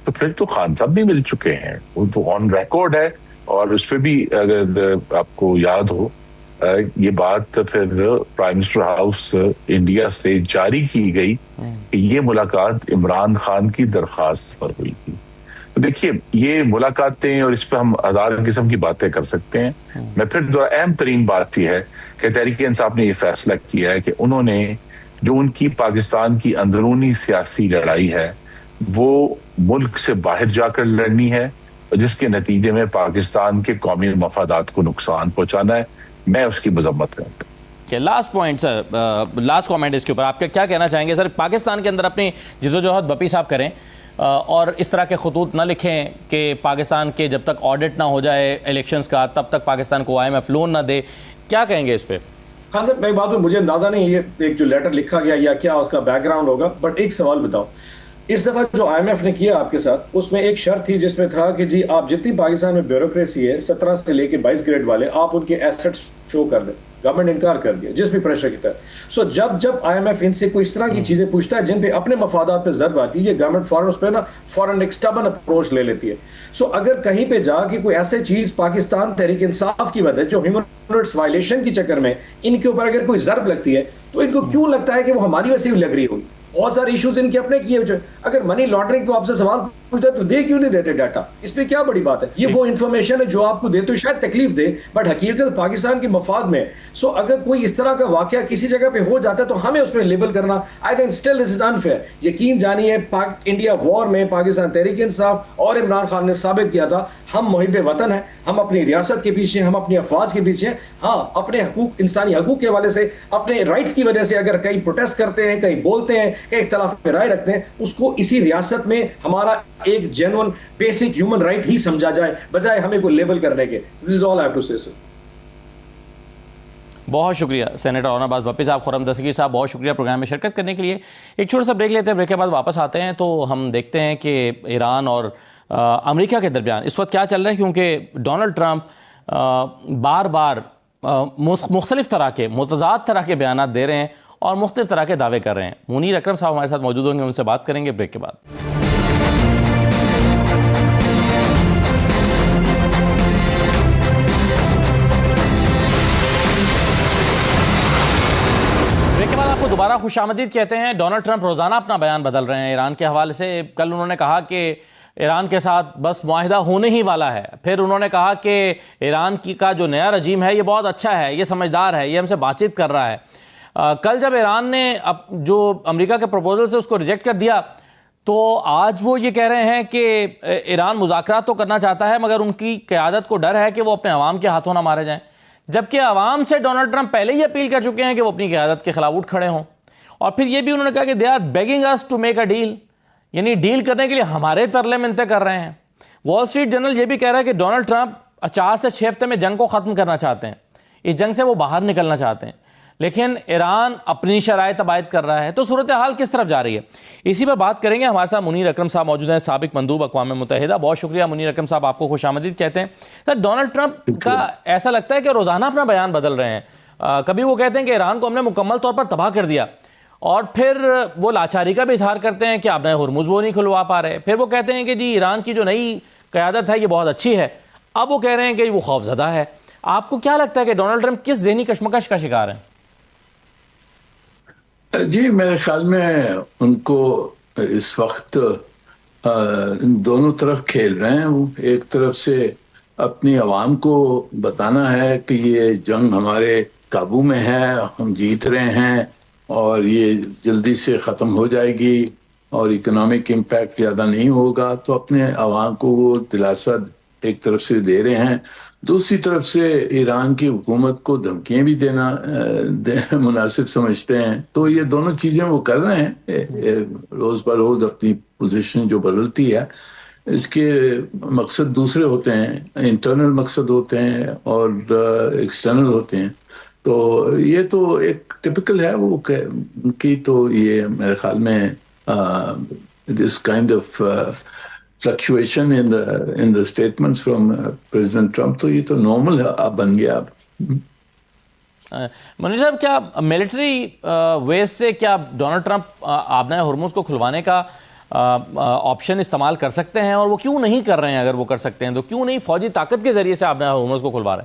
تو پھر تو خان صاحب بھی مل چکے ہیں، وہ تو آن ریکارڈ ہے۔ اور اس پہ بھی اگر آپ کو یاد ہو یہ بات پھر پرائم منسٹر ہاؤس انڈیا سے جاری کی گئی کہ یہ ملاقات عمران خان کی درخواست پر ہوئی تھی۔ تو دیکھیے یہ ملاقاتیں اور اس پہ ہم ہزار قسم کی باتیں کر سکتے ہیں۔ میں پھر اہم ترین بات یہ ہے کہ تحریک انصاف نے یہ فیصلہ کیا ہے کہ انہوں نے جو ان کی پاکستان کی اندرونی سیاسی لڑائی ہے وہ ملک سے باہر جا کر لڑنی ہے، جس کے نتیجے میں پاکستان کے قومی مفادات کو نقصان پہنچانا ہے۔ میں اس کی مذمت کرتا ہوں۔ لاسٹ پوائنٹ سر، لاسٹ کامنٹ اس کے اوپر آپ کیا کہنا چاہیں گے؟ سر پاکستان کے اندر اپنی جدوجہد بپی صاحب کریں اور اس طرح کے خطوط نہ لکھیں کہ پاکستان کے جب تک آڈٹ نہ ہو جائے الیکشنز کا تب تک پاکستان کو IMF لون نہ دے، کیا کہیں گے اس پہ؟ خان صاحب میں بات میں مجھے اندازہ نہیں یہ ایک جو لیٹر لکھا گیا یا کیا اس کا بیک گراؤنڈ ہوگا، بٹ ایک سوال بتاؤ، اس دفعہ جو IMF نے کیا آپ کے ساتھ اس میں ایک شرط تھی جس میں تھا کہ جی آپ جتنی پاکستان میں بیوروکریسی ہے 17 سے لے کے 22 گریڈ والے آپ ان کے ایسٹس شو کر دیں، گورنمنٹ نے انکار کر دیا جس بھی پریشر کی تحت. سو جب آئی ایم ایف ان سے کوئی اس طرح کی چیزیں پوچھتا ہے جن پہ اپنے مفادات پہ ضرب آتی ہے, یہ گورنمنٹ فوراً اس پہ نا فوراً ایک اسٹبن اپروچ لے لیتی ہے. سو اگر کہیں پہ جا کے کوئی ایسے چیز پاکستان تحریک انصاف کی وجہ جو ہیومن رائٹس وائلیشن کی چکر میں ان کے اوپر اگر کوئی ضرب لگتی ہے تو ان کو کیوں لگتا ہے کہ وہ ہماری وجہ سے بھی لگ رہی ہوگی؟ بہت سارے ایشوز ان کے اپنے کیے ہوئے. اگر منی لانڈرنگ کو آپ سے سوال پوچھتا ہے تو دے کیوں نہیں دیتے ڈاٹا؟ اس پہ کیا بڑی بات ہے؟ یہ وہ انفارمیشن ہے جو آپ کو دیتے ہو شاید تکلیف دے بٹ حقیقت پاکستان کے مفاد میں. سو اگر کوئی اس طرح کا واقعہ کسی جگہ پہ ہو جاتا ہے تو ہمیں اس پہ لیبل کرنا I think still this is unfair. یقین جانیے انڈیا وار میں پاکستان تحریک انصاف اور عمران خان نے ثابت کیا تھا ہم محب وطن ہیں, ہم اپنی ریاست کے پیچھے, ہم اپنی افواج کے پیچھے ہیں. ہاں اپنے حقوق, انسانی حقوق کے حوالے سے, اپنے رائٹس کی وجہ سے اگر کہیں پروٹیسٹ کرتے ہیں, کہیں بولتے ہیں, کہیں اختلاف میں رائے رکھتے ہیں, اس کو اسی ریاست میں ہمارا ایک جینون بیسک ہیومن رائٹ ہی سمجھا جائے بجائے ہمیں کوئی لیبل کرنے کے. دس از آل آئی ہیو ٹو سے سر. بہت شکریہ سینیٹر اورنگ آباز بپی صاحب, خرم دستگیر صاحب, بہت شکریہ پروگرام میں شرکت کرنے کے لیے. ایک چھوٹا سا بریک لیتے ہیں, بریک کے بعد واپس آتے ہیں تو ہم دیکھتے ہیں کہ ایران اور امریکہ کے درمیان اس وقت کیا چل رہا ہے, کیونکہ ڈونلڈ ٹرمپ بار بار مختلف طرح کے متضاد طرح کے بیانات دے رہے ہیں اور مختلف طرح کے دعوے کر رہے ہیں. منیر اکرم صاحب ہمارے ساتھ موجود ہوں گے, ان سے بات کریں گے بریک کے بعد. آپ کو دوبارہ خوش آمدید کہتے ہیں. ڈونلڈ ٹرمپ روزانہ اپنا بیان بدل رہے ہیں ایران کے حوالے سے. کل انہوں نے کہا کہ ایران کے ساتھ بس معاہدہ ہونے ہی والا ہے. پھر انہوں نے کہا کہ ایران کا جو نیا رجیم ہے یہ بہت اچھا ہے, یہ سمجھدار ہے, یہ ہم سے بات چیت کر رہا ہے. کل جب ایران نے جو امریکہ کے پروپوزل سے اس کو ریجیکٹ کر دیا تو آج وہ یہ کہہ رہے ہیں کہ ایران مذاکرات تو کرنا چاہتا ہے مگر ان کی قیادت کو ڈر ہے کہ وہ اپنے عوام کے ہاتھوں نہ مارے جائیں. جبکہ عوام سے ڈونلڈ ٹرمپ پہلے ہی اپیل کر چکے ہیں کہ وہ اپنی قیادت کے خلاف اٹھ کھڑے ہوں. اور پھر یہ بھی انہوں نے کہا کہ they are begging us to make a deal, یعنی ڈیل کرنے کے لیے ہمارے ترلے منتیں کر رہے ہیں. وال اسٹریٹ جرنل یہ بھی کہہ رہا ہے کہ ڈونلڈ ٹرمپ 4 سے 6 ہفتے میں جنگ کو ختم کرنا چاہتے ہیں, اس جنگ سے وہ باہر نکلنا چاہتے ہیں, لیکن ایران اپنی شرائط عائد کر رہا ہے. تو صورتحال کس طرف جا رہی ہے, اسی پر بات کریں گے. ہمارے ساتھ منیر اکرم صاحب موجود ہیں, سابق مندوب اقوام متحدہ. بہت شکریہ منیر اکرم صاحب, آپ کو خوش آمدید کہتے ہیں. سر, ڈونلڈ ٹرمپ کا ایسا لگتا ہے کہ روزانہ اپنا بیان بدل رہے ہیں. کبھی وہ کہتے ہیں کہ ایران کو ہم نے مکمل طور پر تباہ کر دیا, اور پھر وہ لاچاری کا بھی اظہار کرتے ہیں کہ آپ نے ہرمز وہ نہیں کھلوا پا رہے. پھر وہ کہتے ہیں کہ جی ایران کی جو نئی قیادت ہے یہ بہت اچھی ہے. اب وہ کہہ رہے ہیں کہ وہ خوفزدہ ہے. آپ کو کیا لگتا ہے کہ ڈونلڈ ٹرمپ کس ذہنی کشمکش کا شکار ہیں؟ جی میرے خیال میں ان کو اس وقت دونوں طرف کھیل رہے ہیں. وہ ایک طرف سے اپنی عوام کو بتانا ہے کہ یہ جنگ ہمارے قابو میں ہے, ہم جیت رہے ہیں اور یہ جلدی سے ختم ہو جائے گی اور اکنامک امپیکٹ زیادہ نہیں ہوگا, تو اپنے عوام کو وہ دلاسا ایک طرف سے دے رہے ہیں. دوسری طرف سے ایران کی حکومت کو دھمکیاں بھی دینا مناسب سمجھتے ہیں. تو یہ دونوں چیزیں وہ کر رہے ہیں, روز بروز اپنی پوزیشن جو بدلتی ہے. اس کے مقصد دوسرے ہوتے ہیں, انٹرنل مقصد ہوتے ہیں اور ایکسٹرنل ہوتے ہیں. تو یہ تو ایک ٹپیکل ہے وہ ان کی. تو یہ میرے خیال میں this kind of fluctuation in the statements from President Trump, تو یہ تو نارمل ہے, اب بن گیا. اب منیر صاحب, کیا ملٹری ویز سے کیا ڈونلڈ ٹرمپ آبنائے ہرمز کو کھلوانے کا آپشن استعمال کر سکتے ہیں, اور وہ کیوں نہیں کر رہے ہیں؟ اگر وہ کر سکتے ہیں تو کیوں نہیں فوجی طاقت کے ذریعے سے آبنائے ہرمز کو کھلوا رہے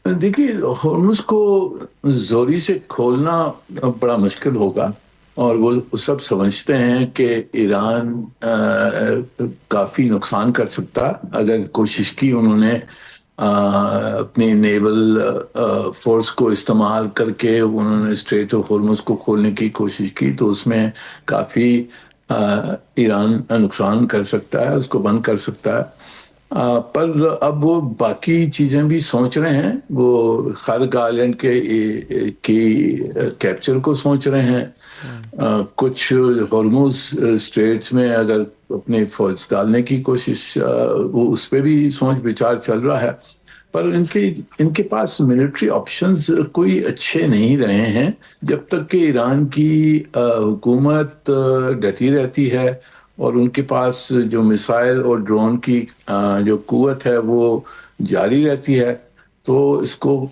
ہیں؟ دیکھیے, ہرمز کو زوری سے کھولنا بڑا مشکل ہوگا, اور وہ سب سمجھتے ہیں کہ ایران کافی نقصان کر سکتا اگر کوشش کی انہوں نے اپنی نیول فورس کو استعمال کر کے انہوں نے اسٹریٹ آف ہرمز کو کھولنے کی کوشش کی, تو اس میں کافی ایران نقصان کر سکتا ہے, اس کو بند کر سکتا ہے. پر اب وہ باقی چیزیں بھی سوچ رہے ہیں. وہ خارق آئلینڈ کی کیپچر کو سوچ رہے ہیں. کچھ ہرمز اسٹریٹس میں اگر اپنی فوج ڈالنے کی کوشش, وہ اس پہ بھی سوچ بچار چل رہا ہے. پر ان کے پاس ملٹری آپشنز کوئی اچھے نہیں رہے ہیں جب تک کہ ایران کی حکومت ڈٹی رہتی ہے اور ان کے پاس جو میسائل اور ڈرون کی جو قوت ہے وہ جاری رہتی ہے. تو اس کو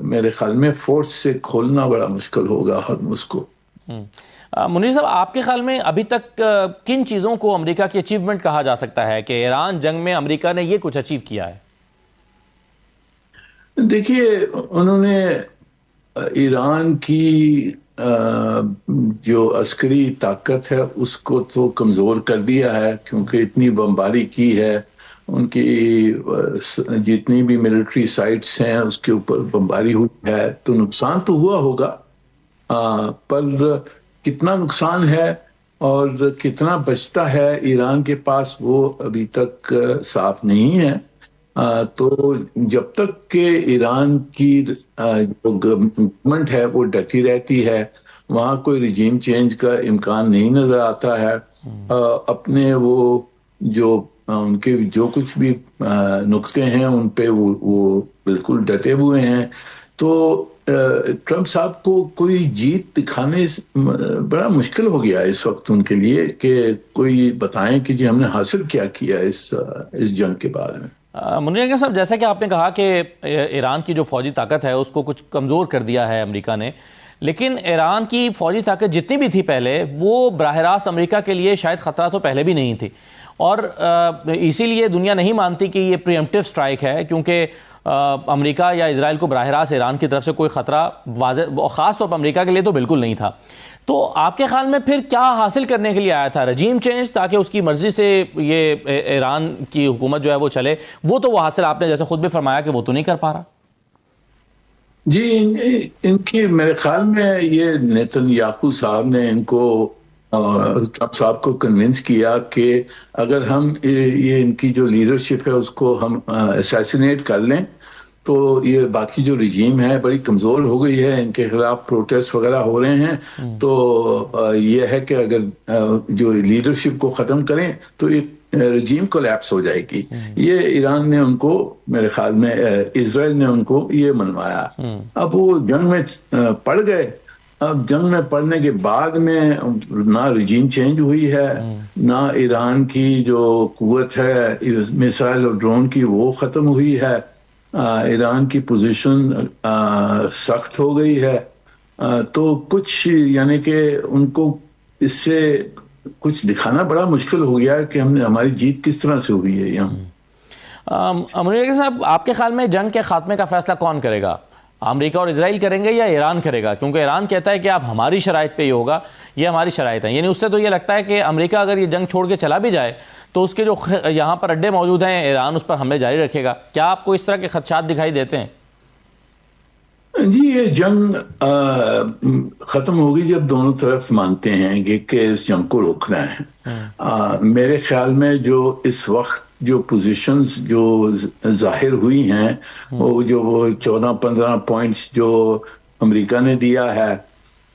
میرے خیال میں فورس سے کھولنا بڑا مشکل ہوگا ہرمز کو۔ منیر صاحب، آپ کے خیال میں ابھی تک کن چیزوں کو امریکہ کی اچیومنٹ کہا جا سکتا ہے کہ ایران جنگ میں امریکہ نے یہ کچھ اچیو کیا ہے؟ دیکھیے، انہوں نے ایران کی جو عسکری طاقت ہے اس کو تو کمزور کر دیا ہے، کیونکہ اتنی بمباری کی ہے، ان کی جتنی بھی ملٹری سائٹس ہیں اس کے اوپر بمباری ہوئی ہے، تو نقصان تو ہوا ہوگا، پر کتنا نقصان ہے اور کتنا بچتا ہے ایران کے پاس وہ ابھی تک صاف نہیں ہے۔ تو جب تک کہ ایران کی جو گورنمنٹ ہے وہ ڈٹی رہتی ہے، وہاں کوئی رجیم چینج کا امکان نہیں نظر آتا ہے۔ اپنے وہ جو ان کے جو کچھ بھی نقطے ہیں ان پہ وہ بالکل ڈٹے ہوئے ہیں۔ تو ٹرمپ صاحب کو کوئی جیت دکھانے بڑا مشکل ہو گیا اس وقت ان کے لیے کہ کوئی بتائیں کہ جی ہم نے حاصل کیا کیا اس جنگ کے بعد میں۔ منیر صاحب، جیسا کہ آپ نے کہا کہ ایران کی جو فوجی طاقت ہے اس کو کچھ کمزور کر دیا ہے امریکہ نے، لیکن ایران کی فوجی طاقت جتنی بھی تھی پہلے، وہ براہ راست امریکہ کے لیے شاید خطرہ تو پہلے بھی نہیں تھی، اور اسی لیے دنیا نہیں مانتی کہ یہ پریمپٹیو سٹرائک ہے، کیونکہ امریکہ یا اسرائیل کو براہ راست ایران کی طرف سے کوئی خطرہ واضح، خاص طور پر امریکہ کے لیے تو بالکل نہیں تھا۔ تو آپ کے خیال میں پھر کیا حاصل کرنے کے لیے آیا تھا؟ رجیم چینج، تاکہ اس کی مرضی سے یہ ایران کی حکومت جو ہے وہ چلے، وہ تو وہ حاصل آپ نے جیسے خود بھی فرمایا کہ وہ تو نہیں کر پا رہا۔ جی، ان کی میرے خیال میں یہ نیتن یاہو صاحب نے ان کو ٹرمپ صاحب کو کنونس کیا کہ اگر ہم یہ ان کی جو لیڈرشپ ہے اس کو ہم اسیسینیٹ کر لیں تو یہ باقی جو رجیم ہے بڑی کمزور ہو گئی ہے، ان کے خلاف پروٹیسٹ وغیرہ ہو رہے ہیں، تو یہ ہے کہ اگر جو لیڈرشپ کو ختم کریں تو ایک رجیم کولیپس ہو جائے گی۔ یہ ایران نے ان کو، میرے خیال میں اسرائیل نے ان کو یہ منوایا۔ اب وہ جنگ میں پڑ گئے۔ اب جنگ میں پڑنے کے بعد میں نہ رجیم چینج ہوئی ہے، نہ ایران کی جو قوت ہے میسائل اور ڈرون کی وہ ختم ہوئی ہے، ایران کی پوزیشن سخت ہو گئی ہے۔ تو کچھ یعنی کہ ان کو اس سے کچھ دکھانا بڑا مشکل ہو گیا کہ ہماری جیت کس طرح سے ہوئی ہے یہاں۔ منیر صاحب، آپ کے خیال میں جنگ کے خاتمے کا فیصلہ کون کرے گا؟ امریکہ اور اسرائیل کریں گے یا ایران کرے گا؟ کیونکہ ایران کہتا ہے کہ اب ہماری شرائط پہ یہ ہوگا، یہ ہماری شرائط ہیں، یعنی اس سے تو یہ لگتا ہے کہ امریکہ اگر یہ جنگ چھوڑ کے چلا بھی جائے تو اس کے جو یہاں پر اڈے موجود ہیں ایران اس پر حملے جاری رکھے گا۔ کیا آپ کو اس طرح کے خدشات دکھائی دیتے ہیں؟ جی، یہ جنگ ختم ہوگی جب دونوں طرف مانتے ہیں کہ اس جنگ کو روکنا ہے۔ میرے خیال میں جو اس وقت جو پوزیشنز جو ظاہر ہوئی ہیں، وہ 14-15 پوائنٹس جو امریکہ نے دیا ہے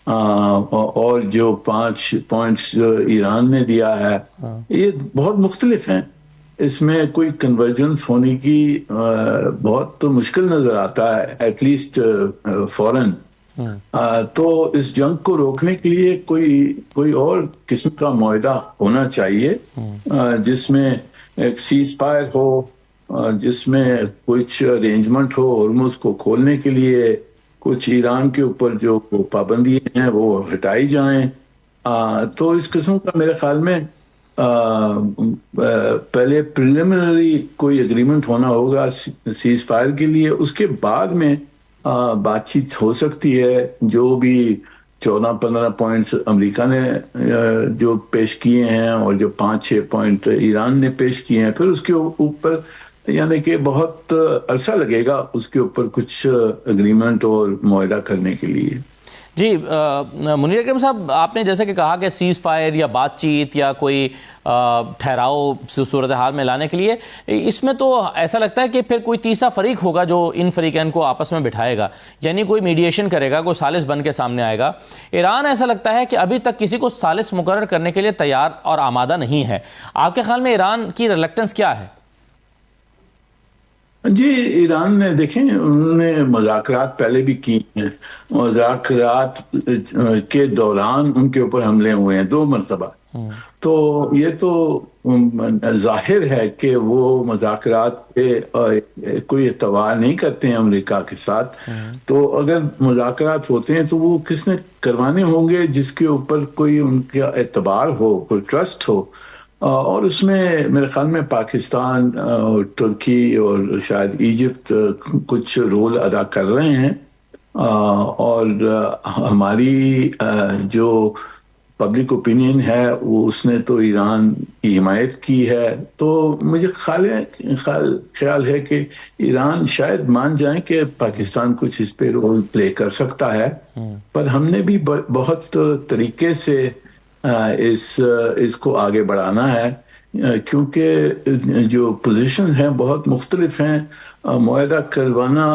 اور جو 5 پوائنٹس جو ایران نے دیا ہے، یہ بہت مختلف ہیں۔ اس میں کوئی کنورجنس ہونے کی بہت مشکل نظر آتا ہے، ایٹ لیسٹ فوراً۔ تو اس جنگ کو روکنے کے لیے کوئی اور قسم کا معاہدہ ہونا چاہیے، جس میں ایک سیز فائر ہو، جس میں کچھ ارینجمنٹ ہو ہرمز کو کھولنے کے لیے، کچھ ایران کے اوپر جو پابندی ہیں وہ ہٹائی جائیں۔ تو اس قسم کا میرے خیال میں پہلے پریلیمنری کوئی اگریمنٹ ہونا ہوگا سیز فائر کے لیے، اس کے بعد میں بات چیت ہو سکتی ہے۔ جو بھی 14-15 پوائنٹس امریکہ نے جو پیش کیے ہیں اور جو 5-6 پوائنٹ ایران نے پیش کیے ہیں، پھر اس کے اوپر یعنی کہ بہت عرصہ لگے گا اس کے اوپر کچھ اگریمنٹ اور معاہدہ کرنے کے لیے۔ جی منیر اکرم صاحب، آپ نے جیسے کہ کہا کہ سیز فائر یا بات چیت یا کوئی ٹھہراؤ صورتحال میں لانے کے لیے، اس میں تو ایسا لگتا ہے کہ پھر کوئی تیسرا فریق ہوگا جو ان فریقین کو آپس میں بٹھائے گا، یعنی کوئی میڈیشن کرے گا، کوئی ثالث بن کے سامنے آئے گا۔ ایران ایسا لگتا ہے کہ ابھی تک کسی کو ثالث مقرر کرنے کے لیے تیار اور آمادہ نہیں ہے۔ آپ کے خیال میں ایران کی ریلیکٹنس کیا ہے؟ جی، ایران نے دیکھیں، انہوں نے مذاکرات پہلے بھی کی ہیں، مذاکرات کے دوران ان کے اوپر حملے ہوئے ہیں 2 مرتبہ۔ تو یہ تو ظاہر ہے کہ وہ مذاکرات پہ کوئی اعتبار نہیں کرتے ہیں امریکہ کے ساتھ. تو اگر مذاکرات ہوتے ہیں تو وہ کس نے کروانے ہوں گے جس کے اوپر کوئی ان کا اعتبار ہو, کوئی ٹرسٹ ہو. اور اس میں میرے خیال میں پاکستان اور ترکی اور شاید ایجپٹ کچھ رول ادا کر رہے ہیں. اور ہماری جو پبلک اوپینین ہے وہ اس نے تو ایران کی حمایت کی ہے. تو مجھے خیال ہے کہ ایران شاید مان جائیں کہ پاکستان کچھ اس پہ رول پلے کر سکتا ہے, پر ہم نے بھی بہت طریقے سے اس کو آگے بڑھانا ہے, کیونکہ جو پوزیشن ہیں بہت مختلف ہیں. معاہدہ کروانا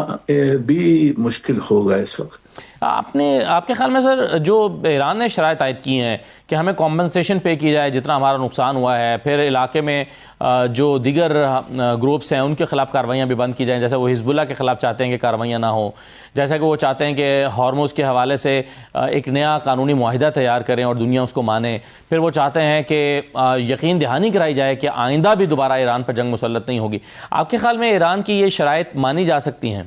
بھی مشکل ہوگا اس وقت. آپ کے خیال میں سر جو ایران نے شرائط عائد کی ہیں کہ ہمیں کمپنسیشن پے کی جائے جتنا ہمارا نقصان ہوا ہے, پھر علاقے میں جو دیگر گروپس ہیں ان کے خلاف کاروائیاں بھی بند کی جائیں, جیسے وہ حزب اللہ کے خلاف چاہتے ہیں کہ کاروائیاں نہ ہوں, جیسا کہ وہ چاہتے ہیں کہ ہارموز کے حوالے سے ایک نیا قانونی معاہدہ تیار کریں اور دنیا اس کو مانے, پھر وہ چاہتے ہیں کہ یقین دہانی کرائی جائے کہ آئندہ بھی دوبارہ ایران پر جنگ مسلط نہیں ہوگی. آپ کے خیال میں ایران کی یہ شرائط مانی جا سکتی ہیں؟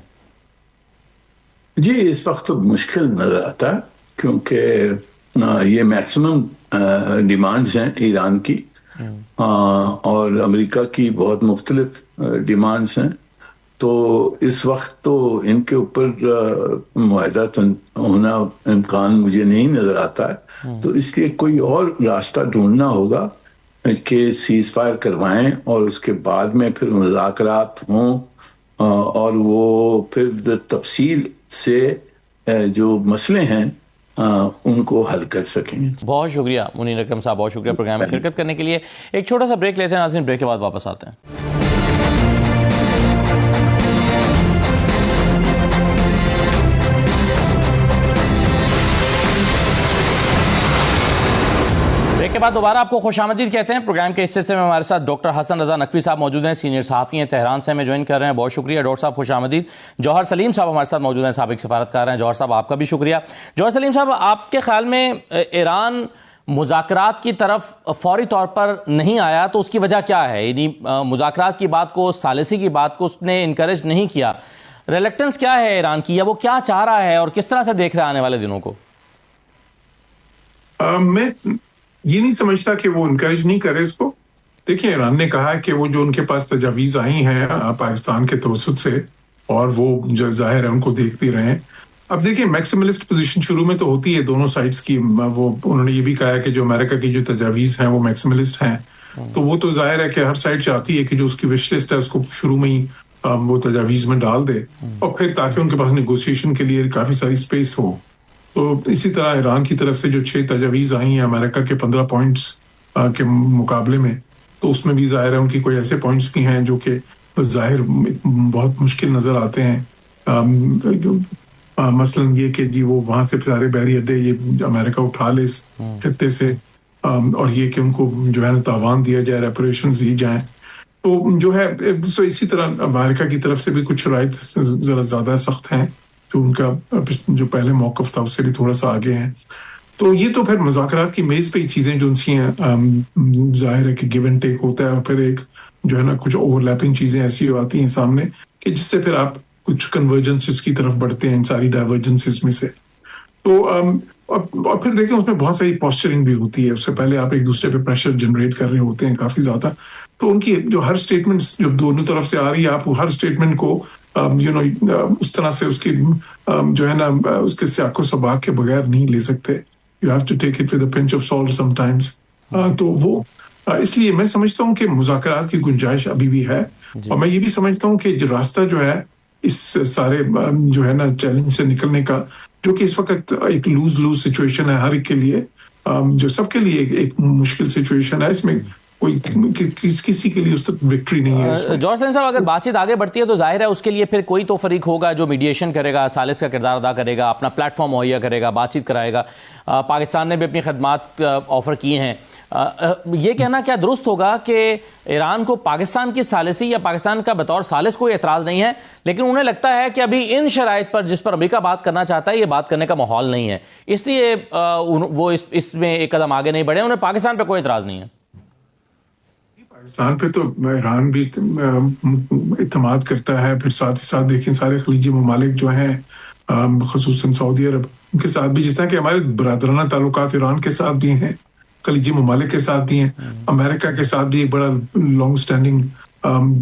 جی اس وقت تو مشکل نظر آتا ہے, کیونکہ یہ میکسیمم ڈیمانڈز ہیں ایران کی, اور امریکہ کی بہت مختلف ڈیمانڈز ہیں. تو اس وقت تو ان کے اوپر معاہدہ ہونا امکان مجھے نہیں نظر آتا ہے. تو اس لیے کوئی اور راستہ ڈھونڈنا ہوگا کہ سیز فائر کروائیں اور اس کے بعد میں پھر مذاکرات ہوں, اور وہ پھر تفصیل سے جو مسئلے ہیں ان کو حل کر سکیں. بہت شکریہ منیر اکرم صاحب, بہت شکریہ پروگرام میں شرکت کرنے کے لیے. ایک چھوٹا سا بریک لیتے ہیں ناظرین, بریک کے بعد واپس آتے ہیں. کے بعد دوبارہ آپ کو خوش آمدید کہتے ہیں. پروگرام کے اس حصے میں ہمارے ساتھ ڈاکٹر حسن رضا نقوی صاحب موجود ہیں, سینئر صحافی ہیں, تہران سے ہمیں جوائن کر رہے ہیں. بہت شکریہ ڈاکٹر صاحب, خوش آمدید. جوہر سلیم صاحب ہمارے ساتھ موجود ہیں, سابق سفارتکار ہیں. جوہر صاحب آپ کا بھی شکریہ. جوہر سلیم صاحب, آپ کے خیال میں ایران مذاکرات کی طرف فوری طور پر نہیں آیا تو اس کی وجہ کیا ہے؟ یعنی مذاکرات کی بات کو, ثالثی کی بات کو اس نے انکریج نہیں کیا. ریلیکٹنس کیا ہے ایران کی, یا وہ کیا چاہ رہا ہے اور کس طرح سے دیکھ رہا ہے آنے والے دنوں کو؟ میں یہ نہیں سمجھتا کہ وہ انکریج نہیں کرے اس کو. دیکھیں, ایران نے کہا کہ وہ جو ان کے پاس تجاویز آئی ہیں پاکستان کے توسط سے, اور وہ جو ظاہر ہے ان کو دیکھتے رہے. اب دیکھیں, میکسیملسٹ پوزیشن شروع میں تو ہوتی ہے دونوں سائڈز کی. وہ انہوں نے یہ بھی کہا کہ جو امریکہ کی جو تجاویز ہیں وہ میکسیملسٹ ہیں, تو وہ تو ظاہر ہے کہ ہر سائڈ چاہتی ہے کہ جو اس کی وش لسٹ ہے اس کو شروع میں ہی وہ تجاویز میں ڈال دے, اور پھر تاکہ ان کے پاس نیگوسیشن کے لیے کافی ساری اسپیس ہو. تو اسی طرح ایران کی طرف سے جو 6 تجاویز آئی ہیں امریکہ کے 15 پوائنٹس کے مقابلے میں, تو اس میں بھی ظاہر ہے ان کی کوئی ایسے پوائنٹس بھی ہیں جو کہ ظاہر بہت مشکل نظر آتے ہیں. مثلا یہ کہ جی وہ وہاں سے سارے بحری اڈے یہ امریکہ اٹھا لے اس خطے سے, اور یہ کہ ان کو جو ہے نا تاوان دیا جائے, ریپریشنز دی جائیں. تو جو ہے اسی طرح امریکہ کی طرف سے بھی کچھ شرائط ذرا زیادہ سخت ہیں, جو ان کا جو پہلے موقف تھا اس سے بھی تھوڑا سا آگے ہیں. تو یہ تو پھر مذاکرات کی میز پہ چیزیں جو ان سی ہیں, ظاہر ہے کہ گیو اینڈ ٹیک ہوتا ہے, اور پھر ایک جو ہے نا کچھ اوور لیپنگ چیزیں ایسی آتی ہیں سامنے کہ جس سے پھر آپ کچھ کنورجنسز کی طرف بڑھتے ہیں ان ساری ڈائیورجنسز میں سے. تو اور پھر دیکھیں اس میں بہت ساری پوسچرنگ بھی ہوتی ہے. اس سے پہلے آپ ایک دوسرے پہ پریشر جنریٹ کر رہے ہوتے ہیں کافی زیادہ. تو ان کی جو ہر اسٹیٹمنٹ جو دونوں طرف سے آ رہی ہے, آپ ہر اسٹیٹمنٹ کو اس طرح سے اس کی جو ہے نا اس کے سیاق و سباق کے بغیر نہیں لے سکتے. You have to take it with a pinch of salt sometimes. تو وہ اس لیے میں سمجھتا ہوں کہ مذاکرات کی گنجائش ابھی بھی ہے, اور میں یہ بھی سمجھتا ہوں کہ جو راستہ جو ہے اس سارے جو ہے نا چیلنج سے نکلنے کا, جو کہ اس وقت ایک لوز سچویشن ہے ہر ایک کے لیے, جو سب کے لیے ایک مشکل سچویشن ہے, اس میں کوئی کسی کے لیے اس تک وکٹری نہیں ہے. جوہر سلیم صاحب, اگر بات چیت آگے بڑھتی ہے تو ظاہر ہے اس کے لیے پھر کوئی تو فریق ہوگا جو میڈیشن کرے گا, ثالث کا کردار ادا کرے گا, اپنا پلیٹ فارم مہیا کرے گا, بات چیت کرائے گا. پاکستان نے بھی اپنی خدمات آفر کی ہیں. یہ کہنا کیا درست ہوگا کہ ایران کو پاکستان کی ثالثی یا پاکستان کا بطور ثالث کوئی اعتراض نہیں ہے، لیکن انہیں لگتا ہے کہ ابھی ان شرائط پر جس پر امریکہ بات کرنا چاہتا ہے یہ بات کرنے کا ماحول نہیں ہے، اس لیے وہ اس میں ایک قدم آگے نہیں بڑھے، انہیں پاکستان پہ کوئی اعتراض نہیں ہے؟ پاکستان پہ تو ایران بھی اعتماد کرتا ہے، پھر ساتھ ہی ساتھ دیکھیں سارے خلیجی ممالک جو ہیں خصوصاً سعودی عرب ان کے ساتھ بھی، جس طرح کہ ہمارے برادرانہ تعلقات ایران کے ساتھ بھی ہیں، خلیجی ممالک کے ساتھ بھی ہیں، امریکہ کے ساتھ بھی ایک بڑا لانگ سٹینڈنگ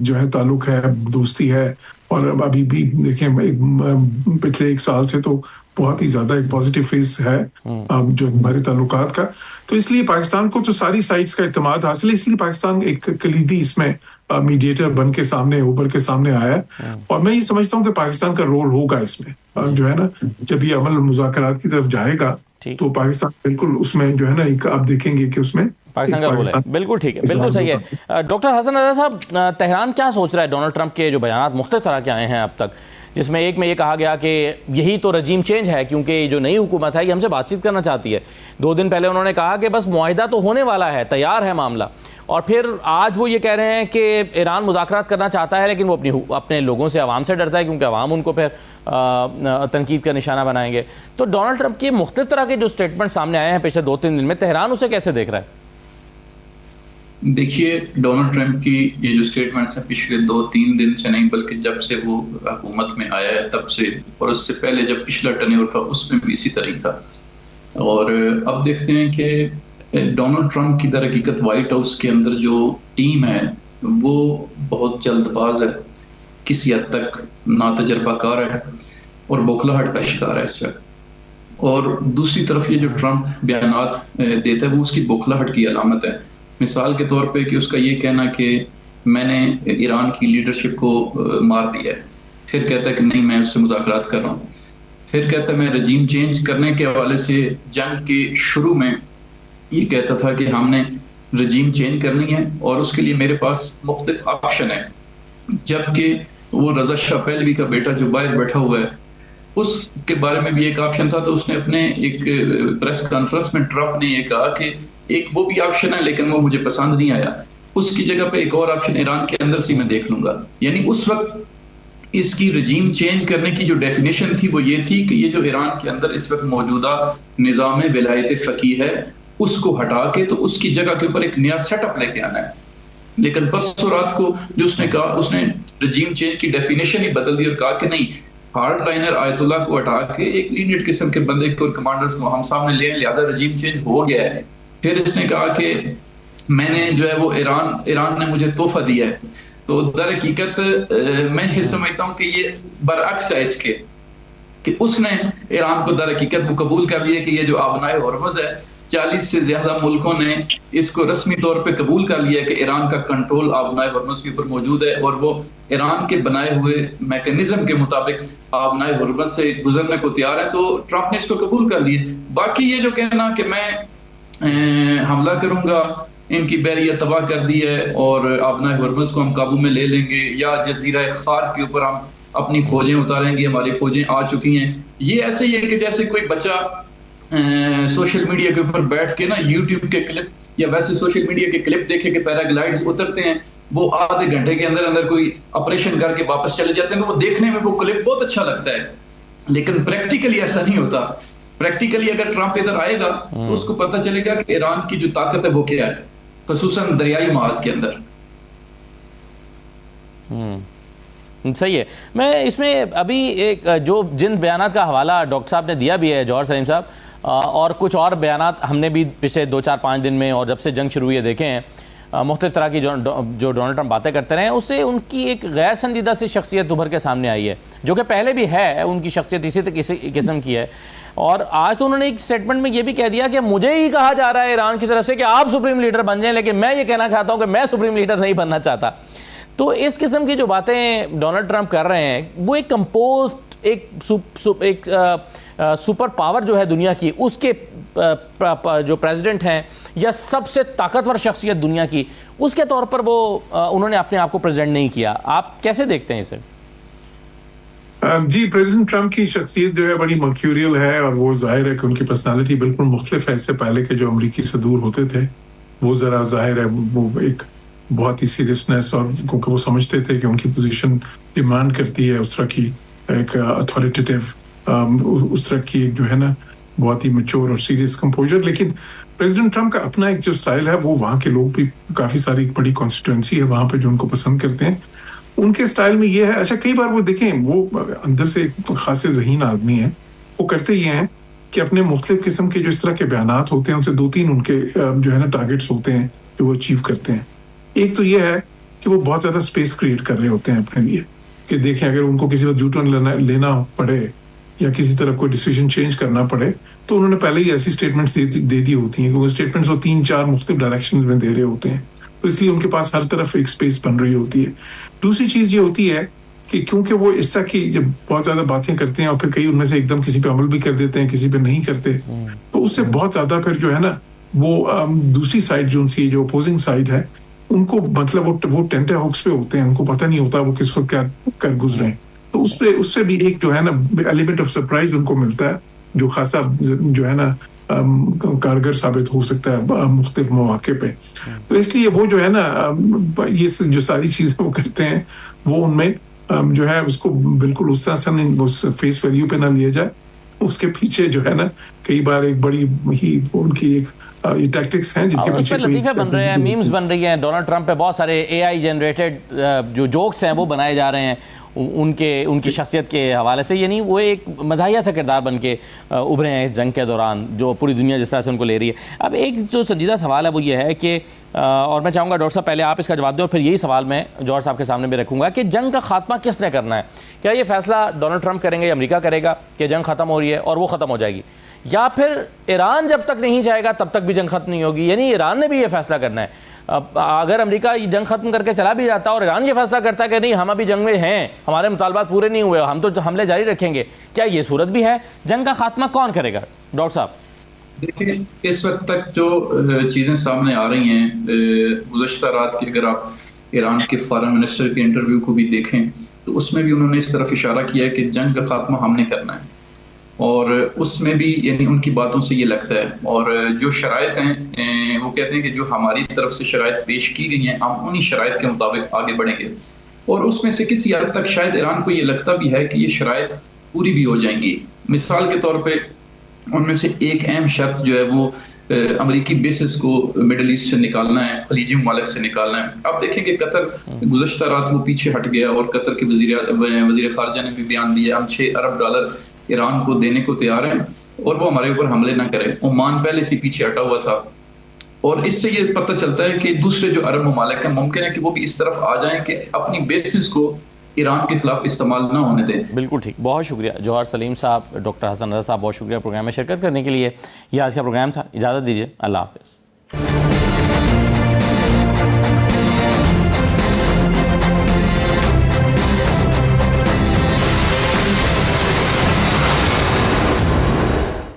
جو ہے تعلق ہے، دوستی ہے، اور ابھی بھی دیکھیں پچھلے 1 سال سے تو بہت ہی زیادہ ایک پازیٹیو فیز ہے جو ہمارے تعلقات کا. تو اس لیے پاکستان کو تو ساری سائٹس کا اعتماد حاصل ہے، اس لیے پاکستان ایک کلیدی اس میں میڈیٹر بن کے سامنے ابھر کے سامنے آیا ہے. اور میں یہ سمجھتا ہوں کہ پاکستان کا رول ہوگا اس میں، جو ہے نا جب یہ عمل مذاکرات کی طرف جائے گا تو پاکستان بالکل اس میں جو ہے نا ایک آپ دیکھیں گے کہ اس میں پاکستان کا رول ہے. بالکل ٹھیک ہے، بالکل صحیح ہے. ڈاکٹر حسن رضا صاحب، تہران کیا سوچ رہا ہے؟ ڈونلڈ ٹرمپ کے جو بیانات مختلف طرح کے آئے ہیں اب تک، جس میں ایک میں یہ کہا گیا کہ یہی تو رجیم چینج ہے کیونکہ جو نئی حکومت ہے یہ ہم سے بات چیت کرنا چاہتی ہے. 2 دن پہلے انہوں نے کہا کہ بس معاہدہ تو ہونے والا ہے، تیار ہے معاملہ، اور پھر آج وہ یہ کہہ رہے ہیں کہ ایران مذاکرات کرنا چاہتا ہے لیکن وہ اپنے لوگوں سے، عوام سے ڈرتا ہے کیونکہ عوام ان کو پھر تنقید کا نشانہ بنائیں گے. تو ڈونلڈ ٹرمپ کی مختلف طرح کے جو سٹیٹمنٹ سامنے آئے ہیں پچھلے 2-3 دن میں، تہران اسے کیسے دیکھ رہا ہے؟ دیکھیے، ڈونلڈ ٹرمپ کی یہ جو سٹیٹمنٹس ہیں پچھلے 2-3 دن سے نہیں بلکہ جب سے وہ حکومت میں آیا ہے تب سے، اور اس سے پہلے جب پچھلا ٹرنیور تھا اس میں بھی اسی طرح ہی تھا. اور اب دیکھتے ہیں کہ ڈونلڈ ٹرمپ کی در حقیقت وائٹ ہاؤس کے اندر جو ٹیم ہے وہ بہت جلد باز ہے، کسی حد تک ناتجربہ کار ہے اور بوکھلاہٹ کا شکار ہے اس وقت. اور دوسری طرف یہ جو ٹرمپ بیانات دیتا ہے وہ اس کی بوکھلاہٹ کی علامت ہے. مثال کے طور پہ کہ اس کا یہ کہنا کہ میں نے ایران کی لیڈرشپ کو مار دیا ہے، پھر کہتا ہے کہ نہیں میں اس سے مذاکرات کر رہا ہوں، پھر کہتا ہے میں رجیم چینج کرنے کے حوالے سے جنگ کے شروع میں یہ کہتا تھا کہ ہم نے رجیم چینج کرنی ہے اور اس کے لیے میرے پاس مختلف آپشن ہے. جبکہ وہ رضا شاہ پہلوی کا بیٹا جو باہر بیٹھا ہوا ہے اس کے بارے میں بھی ایک آپشن تھا، تو اس نے اپنے ایک پریس کانفرنس میں ٹرمپ نے یہ کہا کہ ایک وہ بھی آپشن ہے لیکن وہ مجھے پسند نہیں آیا، اس کی جگہ پہ ایک اور آپشن ایران کے اندر سے میں دیکھ لوں گا. یعنی اس وقت اس کی رجیم چینج کرنے کی جو ڈیفینیشن تھی وہ یہ تھی کہ یہ جو ایران کے اندر اس وقت موجودہ نظام ولایت فقیہ ہے اس کو ہٹا کے تو اس کی جگہ کے اوپر ایک نیا سیٹ اپ لے کے آنا ہے. لیکن پرسوں رات کو جو اس نے کہا، اس نے رجیم چینج کی ڈیفینیشن ہی بدل دی اور کہا کہ نہیں، ہارڈ لائنر آیت اللہ کو ہٹا کے ایک لینیڈ قسم کے بندے کو اور کمانڈرز کو ہم سامنے لے، لہٰذا رجیم چینج ہو گیا ہے. پھر اس نے کہا کہ میں نے جو ہے وہ ایران نے مجھے تحفہ دیا ہے. تو در حقیقت میں یہ سمجھتا ہوں کہ یہ برعکس ہے اس کے، کہ اس نے ایران کو در حقیقت وہ قبول کر لیا کہ یہ جو آبنائے ہرمز ہے 40 سے زیادہ ملکوں نے اس کو رسمی طور پہ قبول کر لیا کہ ایران کا کنٹرول آبنائے ہرمز کے اوپر موجود ہے اور وہ ایران کے بنائے ہوئے میکینزم کے مطابق آبنائے ہرمز سے گزرنے کو تیار ہے. تو ٹرمپ نے اس کو قبول کر لیا. باقی یہ جو کہنا کہ میں حملہ کروں گا، ان کی بحریہ تباہ کر دی ہے اور آبنائے ہرمز کو ہم قابو میں لے لیں گے، یا جزیرہ خار کے اوپر ہم اپنی فوجیں اتاریں گے، ہماری فوجیں آ چکی ہیں، یہ ایسے ہی ہے کہ جیسے کوئی بچہ سوشل میڈیا کے اوپر بیٹھ کے نا یوٹیوب کے کلپ یا ویسے سوشل میڈیا کے کلپ دیکھے کہ پیراگلائڈز اترتے ہیں، وہ آدھے گھنٹے کے اندر کوئی آپریشن کر کے واپس چلے جاتے ہیں. وہ دیکھنے میں وہ کلپ بہت اچھا لگتا ہے لیکن پریکٹیکلی ایسا نہیں ہوتا. پریکٹیکلی اگر ٹرمپ ادھر آئے گا تو اس کو پتہ چلے گا کہ ایران کی جو طاقت ہے وہ کیا ہے، خصوصاً دریائی محاذ کے اندر. صحیح ہے. میں اس میں ابھی ایک جو جن بیانات کا حوالہ ڈاکٹر صاحب نے دیا بھی ہے، جوہر سلیم صاحب، اور کچھ اور بیانات ہم نے بھی پچھلے 4-5 دن میں اور جب سے جنگ شروع ہوئی ہے دیکھے ہیں، مختلف طرح کی جو ڈونلڈ ٹرمپ باتیں کرتے رہے ہیں، اس سے ان کی ایک غیر سنجیدہ سی شخصیت ابھر کے سامنے آئی ہے، جو کہ پہلے بھی ہے. ان کی شخصیت اسی قسم کی ہے. اور آج تو انہوں نے ایک سٹیٹمنٹ میں یہ بھی کہہ دیا کہ مجھے ہی کہا جا رہا ہے ایران کی طرف سے کہ آپ سپریم لیڈر بن جائیں، لیکن میں یہ کہنا چاہتا ہوں کہ میں سپریم لیڈر نہیں بننا چاہتا. تو اس قسم کی جو باتیں ڈونلڈ ٹرمپ کر رہے ہیں وہ ایک کمپوزڈ ایک سپر پاور جو ہے دنیا کی، اس کے جو پریزیڈنٹ ہیں یا سب سے طاقتور شخصیت دنیا کی، اس کے طور پر وہ انہوں نے اپنے آپ کو پریزنٹ نہیں کیا. آپ کیسے دیکھتے ہیں اسے؟ جی، پریزیڈنٹ ٹرمپ کی شخصیت جو ہے بڑی مرکیوریل ہے اور وہ ظاہر ہے کہ ان کی پرسنالٹی بالکل مختلف ہے اس سے پہلے کے جو امریکی صدور ہوتے تھے. وہ ذرا ظاہر ہے وہ ایک بہت ہی سیریسنیس، اور کیونکہ وہ سمجھتے تھے کہ ان کی پوزیشن ڈیمانڈ کرتی ہے اس طرح کی ایک اتھارٹیٹیو، اس طرح کی جو ہے نا بہت ہی میچور اور سیریس کمپوزر. لیکن پریزیڈنٹ ٹرمپ کا اپنا ایک جو سٹائل ہے، وہ وہاں کے لوگ بھی کافی ساری بڑی کانسٹیٹوئنسی ہے وہاں پہ جو ان کو پسند کرتے ہیں. ان کے سٹائل میں یہ ہے، اچھا کئی بار وہ دیکھیں وہ اندر سے خاصے ذہین آدمی ہیں، وہ کرتے یہ ہیں کہ اپنے مختلف قسم کے جو اس طرح کے بیانات ہوتے ہیں ان سے 2-3 ان کے جو ہے نا ٹارگٹس ہوتے ہیں جو وہ اچیو کرتے ہیں. ایک تو یہ ہے کہ وہ بہت زیادہ اسپیس کریٹ کر رہے ہوتے ہیں اپنے لیے، کہ دیکھیں اگر ان کو کسی وقت یو-ٹرن لینا پڑے یا کسی طرح کوئی ڈیسیجن چینج کرنا پڑے تو انہوں نے پہلے ہی ایسی اسٹیٹمنٹس دے دی ہوتی ہیں، کیونکہ اسٹیٹمنٹس وہ 3-4 مختلف ڈائریکشنز میں دے رہے ہوتے ہیں، تو اس لیے ان کے پاس ہر طرف ایک اسپیس بن رہی ہوتی ہے. دوسری چیز یہ ہوتی ہے کہ کیونکہ وہ اس طرح کی جب بہت زیادہ باتیں کرتے ہیں اور پھر کئی ان میں سے ایک دم کسی پہ عمل بھی کر دیتے ہیں، کسی پہ نہیں کرتے، تو اس سے بہت زیادہ پھر جو ہے نا وہ دوسری سائڈ جو ان کی جو اپوزنگ سائڈ ہے ان کو مطلب وہ ٹینٹے ہاکس پہ ہوتے ہیں، ان کو پتہ نہیں ہوتا وہ کس وقت کیا کر گزرے ہیں. تو اس سے بھی ایک جو ہے نا ایلیمنٹ آف سرپرائز ان کو ملتا ہے جو خاصا جو ہے نا کارگر ثابت ہو سکتا ہے مختلف مواقع پہ. تو اس لیے وہ جو ہے نا یہ جو ساری چیزیں وہ کرتے ہیں وہ ان میں جو ہے اس کو بالکل اس طرح سے فیس ویلیو پہ نہ لیا جائے. اس کے پیچھے جو ہے نا کئی بار ایک بڑی ہی ان کی ایک یہ ٹیکٹکس ہیں جن کے پیچھے لطیفے بن رہے ہیں، میمز بن رہی ہیں. ڈونلڈ ٹرمپ پہ بہت سارے اے آئی جنریٹڈ جو جوکس ہیں وہ بنائے جا رہے ہیں ان کی شخصیت کے حوالے سے، یعنی وہ ایک مزاحیہ سا کردار بن کے ابھرے ہیں اس جنگ کے دوران جو پوری دنیا جس طرح سے ان کو لے رہی ہے. اب ایک جو سنجیدہ سوال ہے وہ یہ ہے کہ اور میں چاہوں گا ڈاکٹر صاحب پہلے آپ اس کا جواب دیں اور پھر یہی سوال میں جوہر صاحب کے سامنے بھی رکھوں گا کہ جنگ کا خاتمہ کس نے کرنا ہے؟ کیا یہ فیصلہ ڈونلڈ ٹرمپ کریں گے یا امریکہ کرے گا کہ جنگ ختم ہو رہی ہے اور وہ ختم ہو جائے گی، یا پھر ایران جب تک نہیں جائے گا تب تک بھی جنگ ختم نہیں ہوگی؟ یعنی ایران نے بھی یہ فیصلہ کرنا ہے. اگر امریکہ جنگ ختم کر کے چلا بھی جاتا اور ایران یہ فیصلہ کرتا ہے کہ نہیں ہم ابھی جنگ میں ہیں، ہمارے مطالبات پورے نہیں ہوئے، ہم تو حملے جاری رکھیں گے، کیا یہ صورت بھی ہے؟ جنگ کا خاتمہ کون کرے گا ڈاکٹر صاحب؟ دیکھیں اس وقت تک جو چیزیں سامنے آ رہی ہیں، گزشتہ رات کی اگر آپ ایران کے فارن منسٹر کے انٹرویو کو بھی دیکھیں تو اس میں بھی انہوں نے اس طرف اشارہ کیا ہے کہ جنگ کا خاتمہ ہم نے کرنا ہے، اور اس میں بھی یعنی ان کی باتوں سے یہ لگتا ہے. اور جو شرائط ہیں وہ کہتے ہیں کہ جو ہماری طرف سے شرائط پیش کی گئی ہیں ہم انہی شرائط کے مطابق آگے بڑھیں گے، اور اس میں سے کسی حد تک شاید ایران کو یہ لگتا بھی ہے کہ یہ شرائط پوری بھی ہو جائیں گی. مثال کے طور پہ ان میں سے ایک اہم شرط جو ہے وہ امریکی بیسز کو مڈل ایسٹ سے نکالنا ہے، خلیجی ممالک سے نکالنا ہے. آپ دیکھیں کہ قطر گزشتہ رات وہ پیچھے ہٹ گیا اور قطر کے وزیر خارجہ نے بھی بیان دیا ہم $6 ارب ایران کو دینے کو تیار ہیں اور وہ ہمارے اوپر حملے نہ کرے. عمان پہلے سے پیچھے ہٹا ہوا تھا، اور اس سے یہ پتہ چلتا ہے کہ دوسرے جو عرب ممالک ہیں ممکن ہے کہ وہ بھی اس طرف آ جائیں کہ اپنی بیسز کو ایران کے خلاف استعمال نہ ہونے دیں. بالکل ٹھیک، بہت شکریہ جوہر سلیم صاحب، ڈاکٹر حسن رضا صاحب بہت شکریہ پروگرام میں شرکت کرنے کے لیے. یہ آج کا پروگرام تھا، اجازت دیجیے، اللہ حافظ.